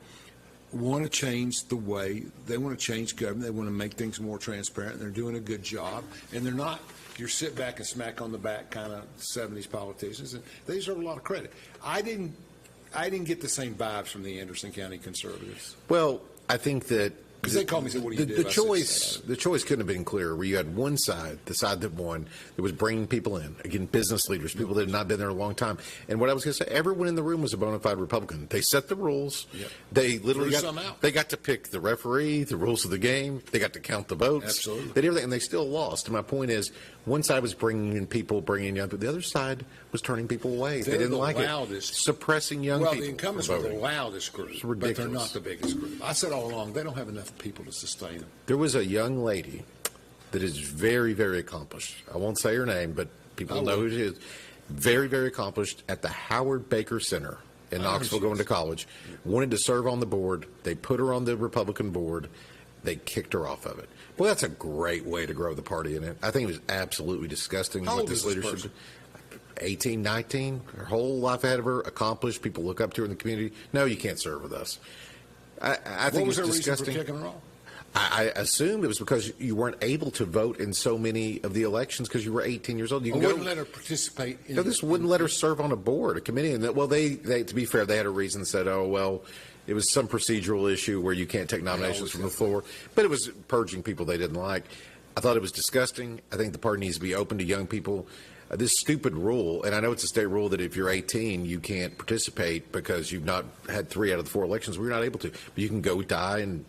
want to change the way, they want to change government, they want to make things more transparent, they're doing a good job, and they're not your sit back and smack on the back kind of 70s politicians, and they deserve a lot of credit. I didn't get the same vibes from the Anderson County conservatives. Well, I think that because they called me and said, what do you do? The choice couldn't have been clearer, where you had one side, the side that won, that was bringing people in, again, business leaders, people that had not been there a long time. And what I was going to say, everyone in the room was a bona fide Republican. They set the rules. Yep. They literally got to pick the referee, the rules of the game. They got to count the votes. Absolutely. They did everything, and they still lost. And my point is, one side was bringing in people, bringing in young people. The other side was turning people away. They didn't like it. Suppressing young people. Well, the incumbents are the loudest group, it's ridiculous. But they're not the biggest group. I said all along, they don't have enough people to sustain them. There was a young lady that is very, very accomplished. I won't say her name, but people know who she is. Very, very accomplished at the Howard Baker Center in Knoxville, going to college. Wanted to serve on the board. They put her on the Republican board. They kicked her off of it. Well, that's a great way to grow the party in it. I think it was absolutely disgusting what this leadership did. 18, 19, her whole life ahead of her, accomplished. People look up to her in the community. No, you can't serve with us. I think what was it's her disgusting. reason for kicking her off? I assumed it was because you weren't able to vote in so many of the elections because you were 18 years old. You wouldn't let her participate. This wouldn't let her serve on a board, a committee. And they, to be fair, they had a reason that said, oh, well, it was some procedural issue where you can't take nominations from the floor. But it was purging people they didn't like. I thought it was disgusting. I think the party needs to be open to young people. This stupid rule, and I know it's a state rule that if you're 18, you can't participate because you've not had 3 out of the 4 elections where you're not able to. But you can go die in,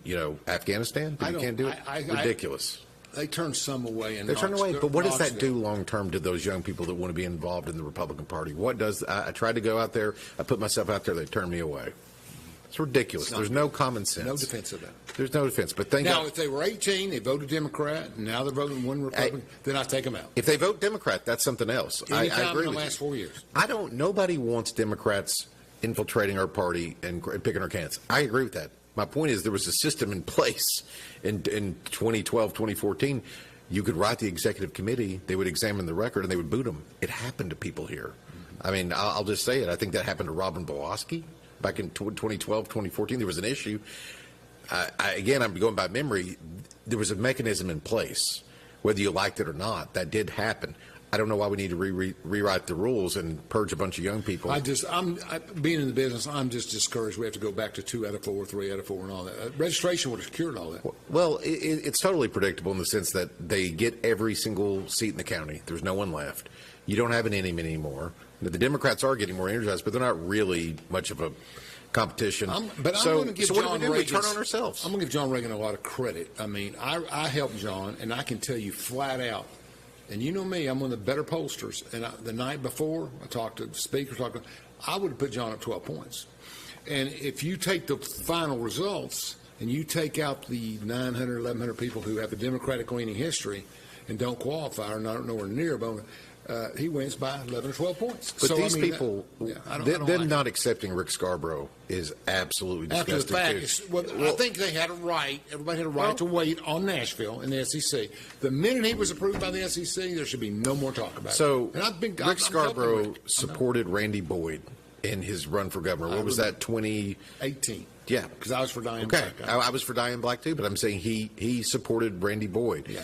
Afghanistan, but you can't do it. Ridiculous. They turned some away. They turned away, but what does that do long term to those young people that want to be involved in the Republican Party? What does I tried to go out there, I put myself out there, they turned me away. It's ridiculous. There's no common sense. No defense of that. There's no defense. But if they were 18, they voted Democrat, and now they're voting one Republican, then I take them out. If they vote Democrat, that's something else. I agree in the with last 4 years. Nobody wants Democrats infiltrating our party and picking our candidates. I agree with that. My point is there was a system in place in 2012, 2014. You could write the executive committee, they would examine the record, and they would boot them. It happened to people here. I mean, I'll just say it. I think that happened to Robin Boloski. Back in 2012, 2014, there was an issue. Again, I'm going by memory. There was a mechanism in place, whether you liked it or not. That did happen. I don't know why we need to rewrite the rules and purge a bunch of young people. Being in the business, I'm just discouraged. We have to go back to 2 out of 4, 3 out of 4, and all that. Registration would have cured all that. Well, it's totally predictable in the sense that they get every single seat in the county. There's no one left. You don't have an enemy anymore. The Democrats are getting more energized, but they're not really much of a competition. I'm going to give John Reagan. We turn on ourselves. I'm going to give John Reagan a lot of credit. I mean, I helped John, and I can tell you flat out, and you know me, I'm one of the better pollsters. And the night before, I talked to the speaker, I would have put John up 12 points. And if you take the final results and you take out the 900, 1,100 people who have a Democratic leaning history and don't qualify or not nowhere near a he wins by 11 or 12 points. But these people, them not accepting Rick Scarborough is absolutely disgusting. After the fact, I think they had a right, everybody had a right to wait on Nashville in the SEC. The minute he was approved by the SEC, there should be no more talk about it. So Rick Scarborough supported Randy Boyd in his run for governor. What was that, 2018? Yeah. Because I was for Diane Okay. Black. I was for Diane Black, too, but I'm saying he supported Randy Boyd. Yeah.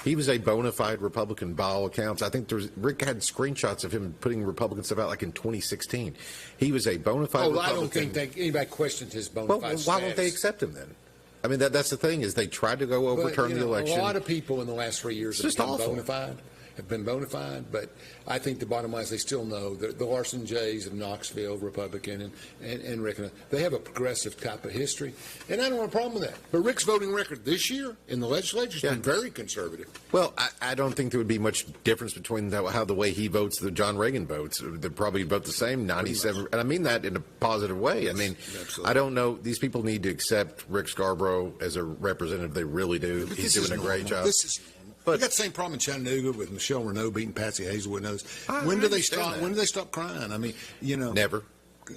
He was a bona fide Republican by all accounts. I think Rick had screenshots of him putting Republican stuff out like in 2016. He was a bona fide Republican. I don't think anybody questioned his bona fide Well, status. why won't they accept him then? I mean, that's the thing, is they tried to go overturn the election. A lot of people in the last 3 years have been bona fide, but I think the bottom line is they still know the Larson Jays of Knoxville, Republican, and Rick, they have a progressive type of history, and I don't have a problem with that. But Rick's voting record this year in the legislature has been very conservative. Well, I don't think there would be much difference between how the way he votes, the John Reagan votes. They probably vote the same, 97, and I mean that in a positive way. I mean, absolutely. I don't know. These people need to accept Rick Scarborough as a representative. They really do. But He's doing a great job. We got the same problem in Chattanooga with Michelle Renault beating Patsy Hazelwood and others. When do they stop? When do they stop crying? I mean, Never.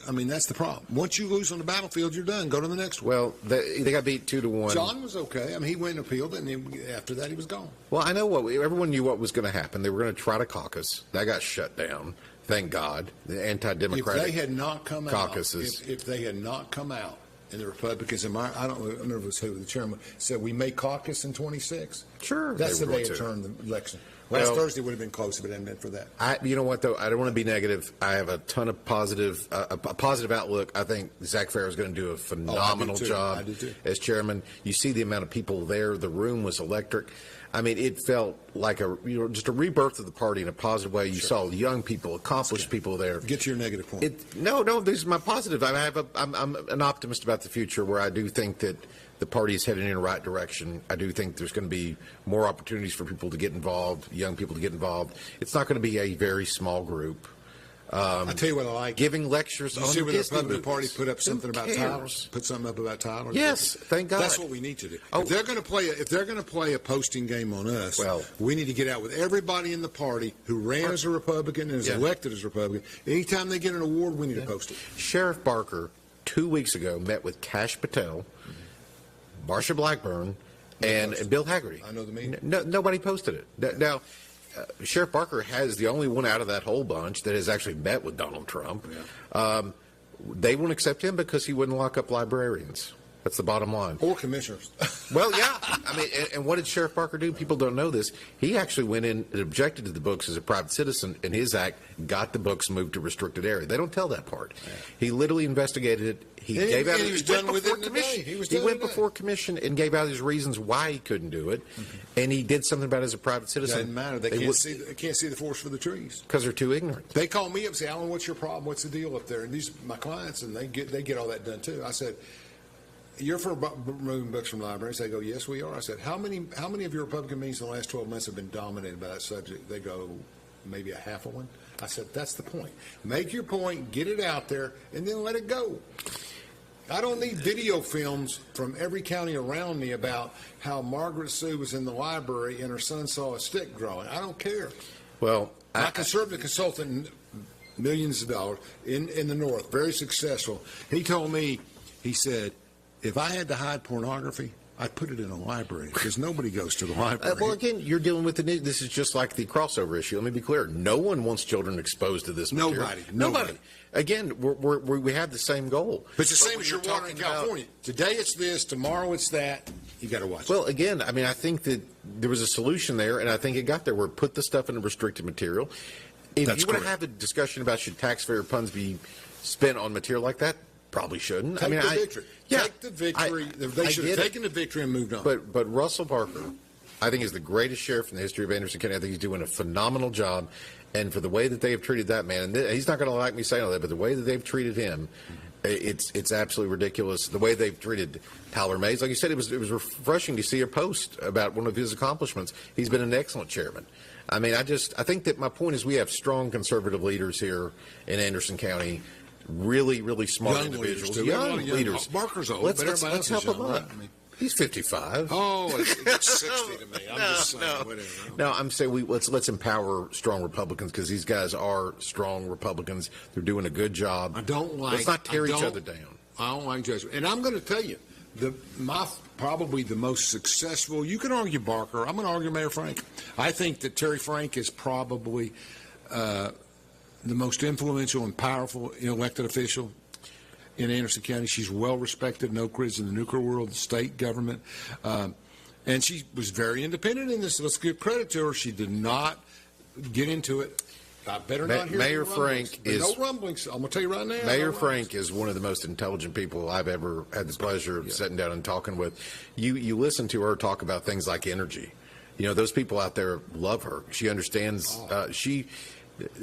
I mean, that's the problem. Once you lose on the battlefield, you're done. Go to the next one. Well, they got beat 2-1. John was okay. I mean, he went and appealed, and after that, he was gone. Well, I know everyone knew what was going to happen. They were going to try to caucus. That got shut down. Thank God. The anti-democratic If they had not come caucuses. If they had not come out, and the Republicans, I don't remember if it was who the chairman said we may caucus in 26. Sure, that's the they were day going it to. turned the election. Last Thursday would have been close if it hadn't been for that. You know what, though? I don't want to be negative. I have a ton of a positive outlook. I think Zach Farrow is going to do a phenomenal job as chairman. You see the amount of people there. The room was electric. I mean, it felt like just a rebirth of the party in a positive way. You saw young people, accomplished people there. Get to your negative point. No, this is my positive. I'm an optimist about the future, where I do think that the party is heading in the right direction. I do think there's going to be more opportunities for people to get involved, young people to get involved. It's not going to be a very small group. I'll tell you what I like. Giving lectures on see when the Disney Republican movies. Party put up something about Tyler? Put something up about Tyler? Yes, thank God. That's what we need to do. If they're going to play a posting game on us, we need to get out with everybody in the party who ran as a Republican and is elected as a Republican. Anytime they get an award, we need to post it. Sheriff Barker 2 weeks ago met with Kash Patel, Marsha Blackburn, and Bill Haggerty. I know the meeting. Nobody posted it. Now, Sheriff Barker is the only one out of that whole bunch that has actually met with Donald Trump. Yeah. They won't accept him because he wouldn't lock up librarians. That's the bottom line. Or commissioners. Well, yeah. I mean, and what did Sheriff Barker do? People don't know this. He actually went in and objected to the books as a private citizen, and his act got the books moved to restricted area. They don't tell that part. Yeah. He literally investigated it. He went before commission and gave out his reasons why he couldn't do it, and he did something about it as a private citizen. Doesn't matter. They can't see the forest for the trees because they're too ignorant. They call me up and say, "Alan, what's your problem? What's the deal up there?" And these my clients, and they get all that done too. I said, "You're for removing books from libraries?" They go, "Yes, we are." I said, "How many of your Republican meetings in the last 12 months have been dominated by that subject?" They go, "Maybe a half of one." I said, "That's the point. Make your point, get it out there, and then let it go." I don't need video films from every county around me about how Margaret Sue was in the library and her son saw a stick drawing. I don't care. Well, my conservative consultant, millions of dollars in the North, very successful. He told me, he said, if I had to hide pornography, I'd put it in a library because nobody goes to the library. Well, again, you're dealing with this is just like the crossover issue. Let me be clear. No one wants children exposed to this material. Nobody. Again, we have the same goal. But it's the same as your water in California. Today it's this, tomorrow it's that. You got to watch it. Well, again, I mean, I think that there was a solution there, and I think it got there where put the stuff in a restricted material. If you want to have a discussion about should taxpayer funds be spent on material like that, probably shouldn't. Take the victory. Yeah, take the victory. They should have taken the victory and moved on. But Russell Barker, I think, is the greatest sheriff in the history of Anderson County. I think he's doing a phenomenal job. And for the way that they have treated that man, and he's not going to like me saying all that, but the way that they've treated him, it's absolutely ridiculous. The way they've treated Tyler Mays, like you said, it was refreshing to see a post about one of his accomplishments. He's been an excellent chairman. I mean, I think that my point is we have strong conservative leaders here in Anderson County. Really, really smart individuals. Young leaders. Barker's old, but everybody else help him up. He's 55. Oh, it's 60 to me. I'm just saying, whatever. No, I'm saying let's empower strong Republicans because these guys are strong Republicans. They're doing a good job. Let's not tear each other down. I don't like judgment. And I'm going to tell you, probably the most successful. You can argue Barker. I'm going to argue Mayor Frank. I think that Terry Frank is probably the most influential and powerful elected official in Anderson County. She's well respected in Oak Ridge, in the nuclear world, the state government. And she was very independent in this. Let's give credit to her. She did not get into it. I better not hear Mayor no Frank is no rumblings. I'm going to tell you right now. Mayor Frank is one of the most intelligent people I've ever had the pleasure of sitting down and talking with. You listen to her talk about things like energy. Those people out there love her. She understands.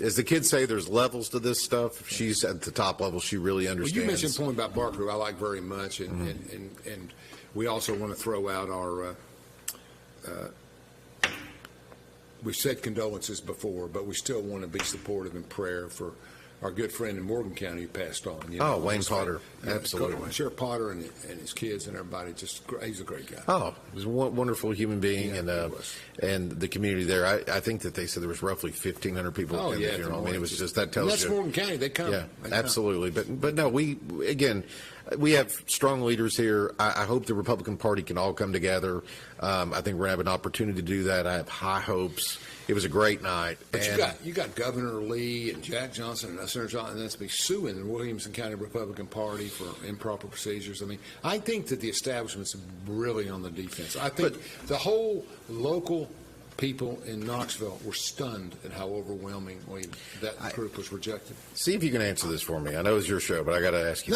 As the kids say, there's levels to this stuff. She's at the top level. She really understands. Well, you mentioned a point about Barker, who I like very much, and we also want to throw out our. We've said condolences before, but we still want to be supportive in prayer for our good friend in Morgan County who passed on. Wayne Potter. Absolutely. Sheriff Potter and his kids and everybody, he's a great guy. Oh, he was a wonderful human being, and the community there. I think that they said there was roughly 1,500 people at the funeral. I mean, it was just, that tells you. That's Morgan County. They come. Yeah, absolutely. But no, we have strong leaders here. I hope the Republican Party can all come together. I think we're going to have an opportunity to do that. I have high hopes. It was a great night. But you got Governor Lee and Jack Johnson and Senator Johnson, and that's be suing the Williamson County Republican Party for improper procedures. I mean, I think that the establishment's really on the defense. I think the whole local people in Knoxville were stunned at how overwhelmingly that group was rejected. See if you can answer this for me. I know it's your show, but I got to ask you.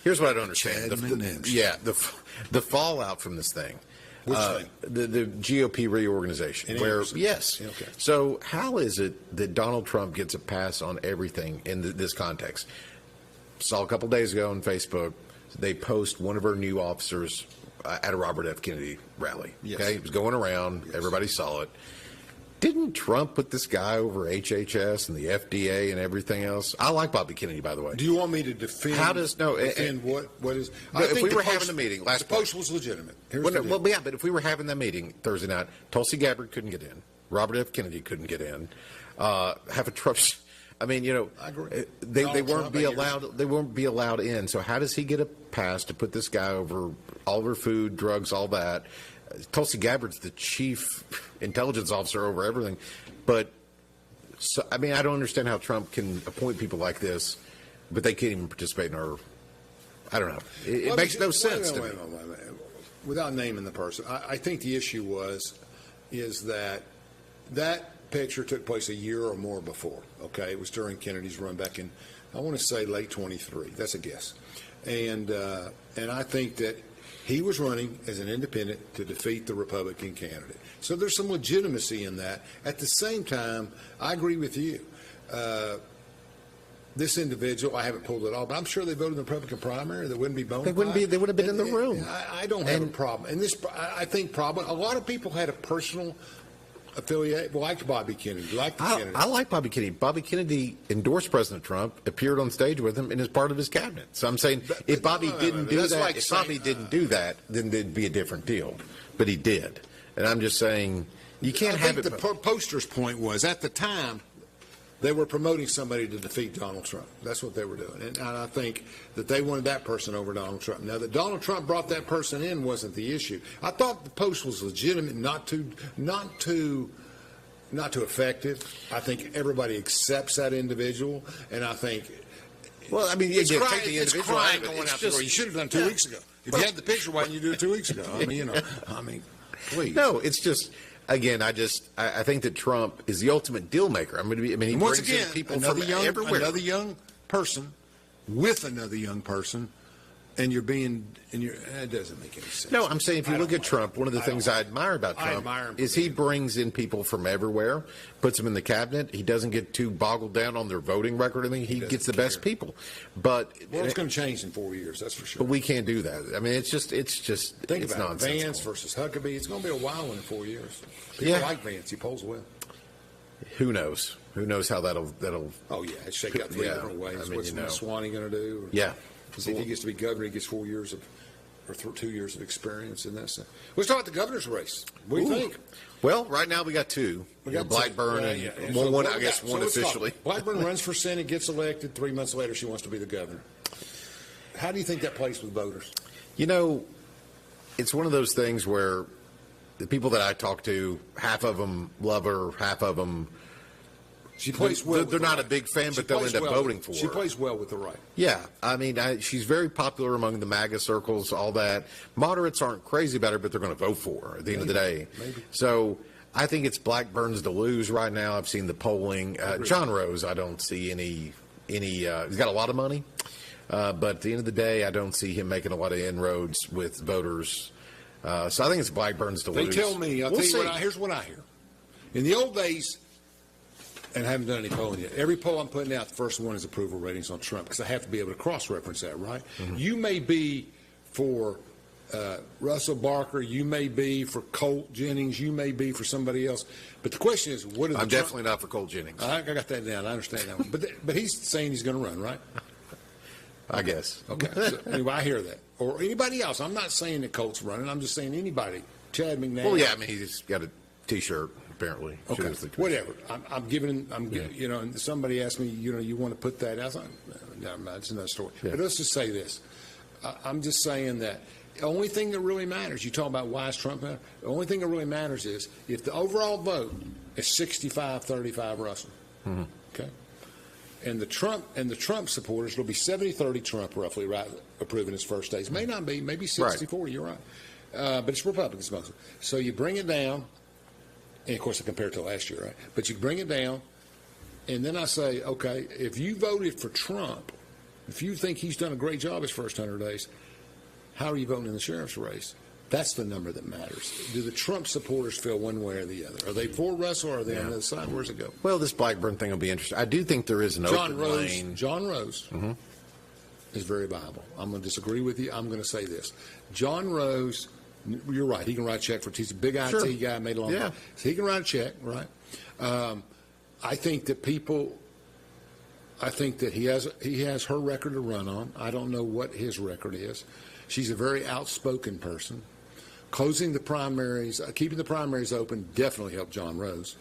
Here's what I don't understand. The fallout from this thing. Which thing? The GOP reorganization. Yes. Okay. So how is it that Donald Trump gets a pass on everything in this context? Saw a couple days ago on Facebook, they post one of our new officers at a Robert F. Kennedy rally. Yes. Okay, it was going around. Yes. Everybody saw it. Didn't Trump put this guy over HHS and the FDA and everything else? I like Bobby Kennedy, by the way. Do you want me to defend? What is? If we were having a meeting the post was legitimate. But if we were having that meeting Thursday night, Tulsi Gabbard couldn't get in. Robert F. Kennedy couldn't get in. Have a Trump. I mean, I agree. They weren't be allowed. They won't be allowed in. So how does he get a pass to put this guy over all of her food, drugs, all that? Tulsi Gabbard's the chief intelligence officer over everything. But, I don't understand how Trump can appoint people like this, but they can't even participate in our, I don't know. It makes no sense to me. Without naming the person, I think the issue is that picture took place a year or more before, okay? It was during Kennedy's run back in, I want to say, late 23. That's a guess. And I think that he was running as an independent to defeat the Republican candidate. So there's some legitimacy in that. At the same time, I agree with you. This individual, I haven't pulled it all, but I'm sure they voted in the Republican primary. They wouldn't be bona fide. They would have been in the room. I don't have a problem. And I think probably a lot of people had a personal affiliate, liked Bobby Kennedy, I like Bobby Kennedy. Bobby Kennedy endorsed President Trump, appeared on stage with him, and is part of his cabinet. So I'm saying, if Bobby didn't do that, then it'd be a different deal. But he did. And I'm just saying, you can't have it. The poster's point was, at the time, they were promoting somebody to defeat Donald Trump. That's what they were doing. And I think that they wanted that person over Donald Trump. Now, that Donald Trump brought that person in wasn't the issue. I thought the post was legitimate, not too effective. I think everybody accepts that individual, and I think. Well, I mean, it's crying going out the door. You should have done 2 weeks ago. If you had the picture, why didn't you do it 2 weeks ago? Please. No, it's just. Again, I think that Trump is the ultimate deal maker. He once brings again, in people from everywhere. Another young person with another young person, and it doesn't make any sense. No, I'm saying if you look at Trump, one of the things I admire about Trump is he brings in people from everywhere, puts them in the cabinet. He doesn't get too boggled down on their voting record or anything. He gets the best people. But it's going to change in 4 years, that's for sure. But we can't do that. I mean, it's just think about it. Vance versus Huckabee. It's going to be a while in 4 years. People like Vance. He polls well. Who knows? Who knows how that'll? Oh yeah, it's shake out three different ways. What's Swanee going to do? Yeah. If he gets to be governor, he gets 4 years or 2 years of experience in this. Let's talk about the governor's race. What do you think? Well, right now we got two. We got Blackburn and one officially. Blackburn runs for Senate, gets elected. 3 months later, she wants to be the governor. How do you think that plays with voters? It's one of those things where the people that I talk to, half of them love her, half of them She plays well. They're not a big fan, but they'll end up voting for her. She plays well with the right. Yeah, I mean, she's very popular among the MAGA circles, all that. Moderates aren't crazy about her, but they're going to vote for her at the end of the day. Maybe. So I think it's Blackburn's to lose right now. I've seen the polling. John Rose, I don't see any. He's got a lot of money, but at the end of the day, I don't see him making a lot of inroads with voters. So I think it's Blackburn's to lose. They tell me. I'll tell you what. Here's what I hear. In the old days. And I haven't done any polling yet. Every poll I'm putting out, the first one is approval ratings on Trump because I have to be able to cross-reference that, right? Mm-hmm. You may be for Russell Barker, you may be for Colt Jennings, you may be for somebody else. But the question is, what is I'm definitely not for Colt Jennings. I got that down. I understand that one. But he's saying he's going to run, right? I guess. Okay. So, anyway, I hear that. Or anybody else. I'm not saying that Colt's running. I'm just saying anybody. Chad McNabb. Well, yeah, I mean, he's got a T-shirt. Apparently, okay. Whatever. I'm giving. You know. And somebody asked me, you want to put that? I was like, never mind. It's another story. Yeah. But let's just say this. I'm just saying that the only thing that really matters. You talk about why is Trump matter? The only thing that really matters is if the overall vote is 65-35 Russell. Mm-hmm. Okay. And the Trump supporters will be 70-30 Trump roughly, right? Approving his first days. May not be. Maybe 60-40. Right. You're right. But it's Republicans mostly. So you bring it down. And, of course, I compare it to last year, right? But you bring it down, and then I say, okay, if you voted for Trump, if you think he's done a great job his first 100 days, how are you voting in the sheriff's race? That's the number that matters. Do the Trump supporters feel one way or the other? Are they for Russell or are they on the other side? Where's it go? Well, this Blackburn thing will be interesting. I do think there is an open lane. John Rose is very viable. I'm going to disagree with you. I'm going to say this. John Rose... You're right. He can write a check for. He's a big IT guy. Made a long time. So he can write a check, right? I think that he has her record to run on. I don't know what his record is. She's a very outspoken person. Closing the primaries, keeping the primaries open, definitely helped John Rose,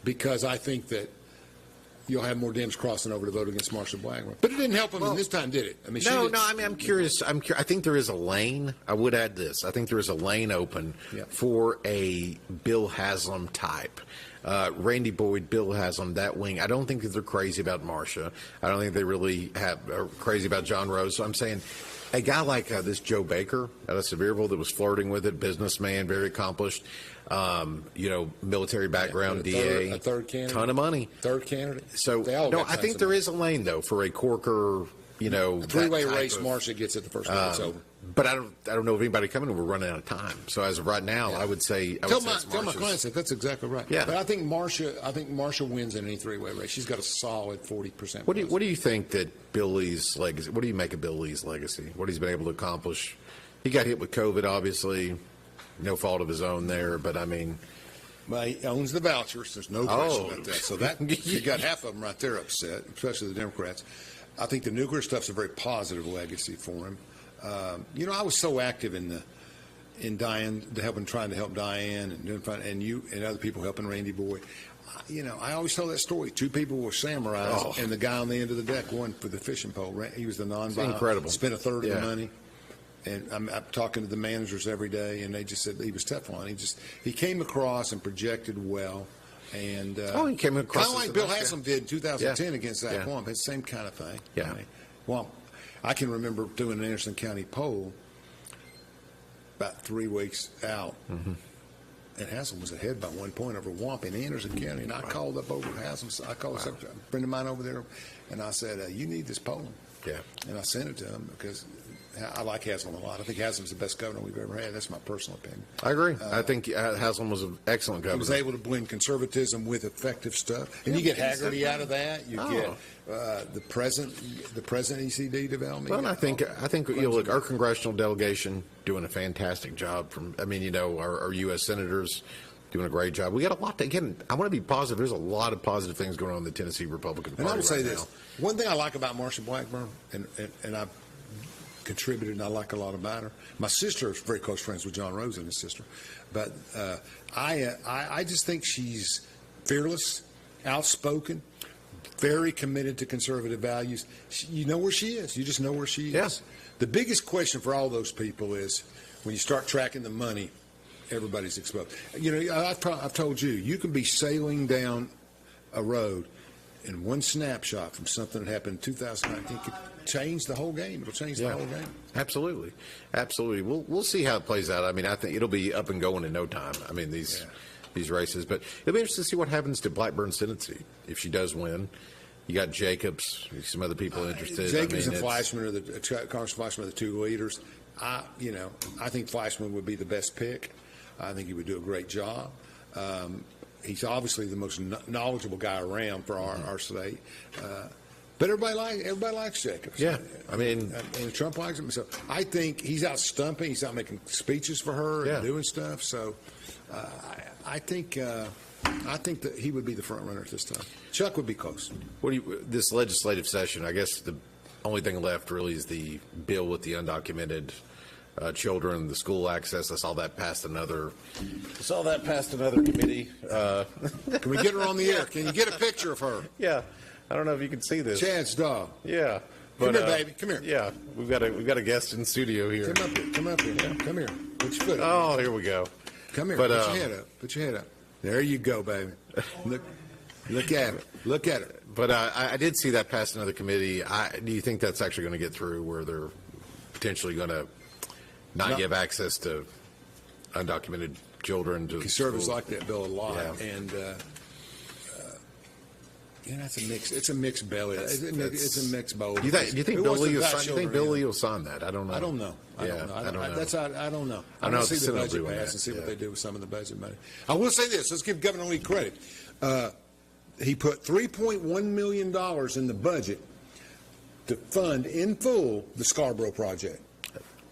because I think that you'll have more Dems crossing over to vote against Marsha Blackburn. But it didn't help him in this time, did it? I mean, I'm curious. I think there is a lane. I would add this. I think there is a lane open for a Bill Haslam type. Randy Boyd, Bill Haslam, that wing. I don't think that they're crazy about Marsha. I don't think they really are crazy about John Rose. So I'm saying a guy like this Joe Baker out of Sevierville that was flirting with it, businessman, very accomplished, military background, DA, a third candidate, ton of money, third candidate. So I think there is a lane though for a Corker, a three-way race. Marsha gets it the first time it's over. But I don't know of anybody coming, and we're running out of time. So as of right now, I would say tell my clients that's exactly right. Yeah. But I think Marsha wins in any three-way race. She's got a solid 40%. What do you think that Bill Lee's legacy? What do you make of Bill Lee's legacy? What he's been able to accomplish? He got hit with COVID, obviously, no fault of his own there. But I mean, well, he owns the vouchers. There's no question about that. So that you got half of them right there upset, especially the Democrats. I think the nuclear stuff's a very positive legacy for him. I was so active in Diane, trying to help Diane, and you and other people helping Randy Boyd. I always tell that story. Two people were samurais, and the guy on the end of the deck won for the fishing pole. He was the non-violent. Incredible. Spent a third of the money. And I'm talking to the managers every day, and they just said he was Teflon. He came across and projected well. And he came across kind of like Bill Haslam did in 2010 against Zach Plum. It's the same kind of thing. Yeah. I can remember doing an Anderson County poll about 3 weeks out, and Haslam was ahead by 1 point over Wamp in Anderson County. And I called up over Haslam. I called a friend of mine over there, and I said, "You need this polling." Yeah. And I sent it to him because I like Haslam a lot. I think Haslam's the best governor we've ever had. That's my personal opinion. I agree. I think Haslam was an excellent governor. He was able to blend conservatism with effective stuff, and you get Haggerty out of that. You get the present ECD development. Well, I think look, our congressional delegation doing a fantastic job. Our U.S. senators doing a great job. We got a lot. I want to be positive. There's a lot of positive things going on in the Tennessee Republican Party. And I would say this: one thing I like about Marsha Blackburn, and I've contributed, and I like a lot about her. My sister is very close friends with John Rose and his sister, but I just think she's fearless, outspoken, very committed to conservative values. You know where she is. You just know where she is. Yes. The biggest question for all those people is when you start tracking the money, everybody's exposed. I've told you, you can be sailing down a road and one snapshot from something that happened in 2019 could change the whole game. It'll change the whole game. Absolutely. We'll see how it plays out. I mean, I think it'll be up and going in no time. I mean, these races, but it'll be interesting to see what happens to Blackburn's Tennessee if she does win. You got Jacobs, some other people interested. Jacobs and Fleischman Congressman Fleischman are the two leaders. I think Fleischman would be the best pick. I think he would do a great job. He's obviously the most knowledgeable guy around for our state. But everybody likes Jacobs. Yeah, I mean, and Trump likes him. So I think he's out stumping. He's out making speeches for her and doing stuff. So I think that he would be the front runner at this time. Chuck would be close. This legislative session? I guess the only thing left really is the bill with the undocumented children, the school access. I saw that passed another committee. Can we get her on the air? Can you get a picture of her? Yeah. I don't know if you can see this. Chad's dog. Yeah. Come here, baby. Come here. Yeah. We've got a guest in studio here. Come up here. Yeah. Come here. Put your foot up. Oh, here we go. Come here. Put your head up. Put your head up. There you go, baby. Look at it. Look at it. But I did see that pass another committee. Do you think that's actually going to get through where they're potentially going to not give access to undocumented children to conservatives school? Like that bill a lot, and it's a mix. It's a mixed belly. It's a mixed bowl. You think Bill Lee will sign that? I don't know. I don't know. I don't know. I don't know. I don't see the budget pass and see what they do with some of the budget money. I will say this. Let's give Governor Lee credit. He put $3.1 million in the budget to fund in full the Scarborough project.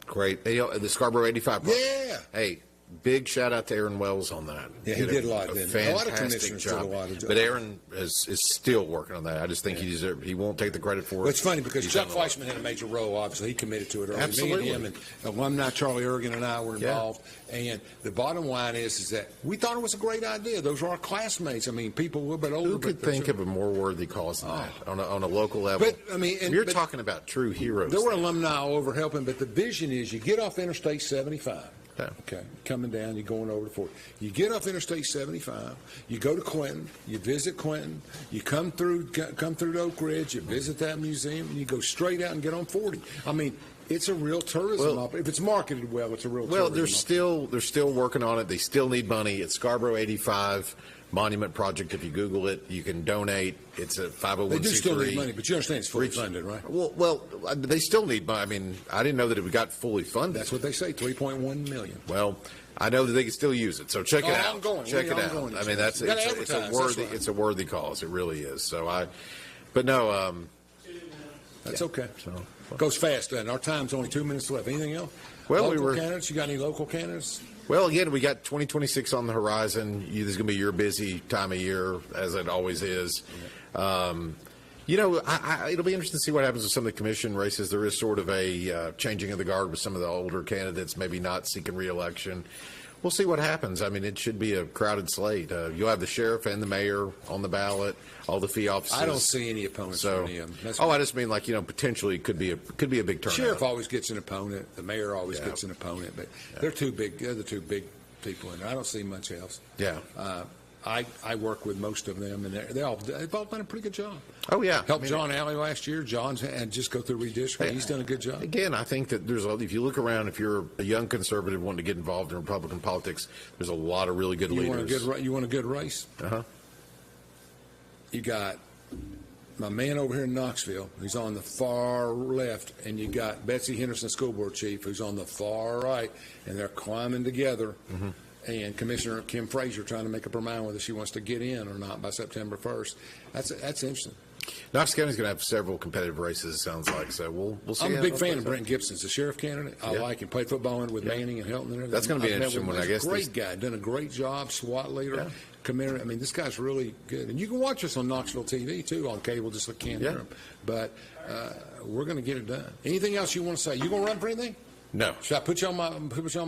Great. The Scarborough 85 project. Yeah. Hey, big shout out to Aaron Wells on that. Yeah, he did a lot. A lot of commissioners job. did a lot of jobs. But Aaron is still working on that. I just think he won't take the credit for it. Well, it's funny because Chuck Fleischman had a major role. Obviously, he committed to it early. Absolutely. Me and him and alumni Charlie Ergen and I were involved. And the bottom line is that we thought it was a great idea. Those were our classmates. I mean, people a little bit older. Who could think of a more worthy cause than that on a local level? But I mean, you're talking about true heroes. There were alumni all over helping, but the vision is you get off Interstate 75. Yeah. Okay, coming down, you're going over to 40. You get off Interstate 75, you go to Clinton, you visit Clinton, you come through to Oak Ridge, you visit that museum, and you go straight out and get on 40. I mean, it's a real tourism opportunity. If it's marketed well, it's a real tourism opportunity. They're still working on it. They still need money. It's Scarborough 85 Monument Project. If you Google it, you can donate. It's a 501c3. They do still need money, but you understand it's fully funded, right? Well, they still need money. I mean, I didn't know that it got fully funded. That's what they say, $3.1 million. Well, I know that they can still use it, so check it out. Check it out. I mean, it's a worthy cause. It really is. So that's okay. So goes fast, and our time's only 2 minutes left. Anything else? Well, local candidates. You got any local candidates? Well, again, we got 2026 on the horizon. This is going to be your busy time of year, as it always is. It'll be interesting to see what happens with some of the commission races. There is sort of a changing of the guard with some of the older candidates, maybe not seeking re-election. We'll see what happens. I mean, it should be a crowded slate. You'll have the sheriff and the mayor on the ballot, all the fee officers. I don't see any opponents for any of them. I just mean potentially it could be a big turnout. The sheriff always gets an opponent. The mayor always gets an opponent, but they're too big. They're the two big people in there. I don't see much else. Yeah. I work with most of them, and they've all done a pretty good job. Oh, yeah. Helped John Alley last year. John's had just go through redistricting. He's done a good job. Again, I think that if you look around, if you're a young conservative wanting to get involved in Republican politics, there's a lot of really good leaders. You want a good race? Uh-huh. You got my man over here in Knoxville, who's on the far left, and you got Betsy Henderson, school board chief, who's on the far right, and they're climbing together. Mm-hmm. And Commissioner Kim Frazier trying to make up her mind whether she wants to get in or not by September 1st. That's interesting. Knox County's going to have several competitive races, it sounds like. So we'll see. I'm a big fan of Brent Gibson. He's a sheriff candidate. I like him. Played football with Manning and Helton and everything. That's going to be an interesting one, I guess. Great guy. Done a great job. SWAT leader. Commander. I mean, this guy's really good. And you can watch us on Knoxville TV, too, on cable, just like can't hear him. But we're going to get it done. Anything else you want to say? You going to run for anything? No. Should I put you on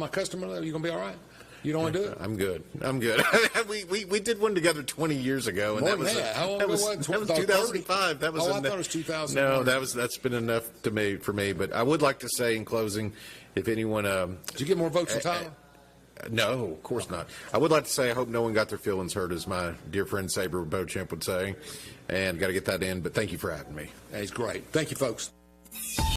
my customer level? You going to be all right? You don't want to do it? I'm good. we did one together 20 years ago, and How long ago was it? That was 2005. That was I thought it was 2000. No, that's been enough for me. But I would like to say in closing, if anyone, did you get more votes than Tyler? No, of course not. I would like to say I hope no one got their feelings hurt, as my dear friend Sabre Beauchamp would say, and got to get that in. But thank you for having me. That's great. Thank you, folks.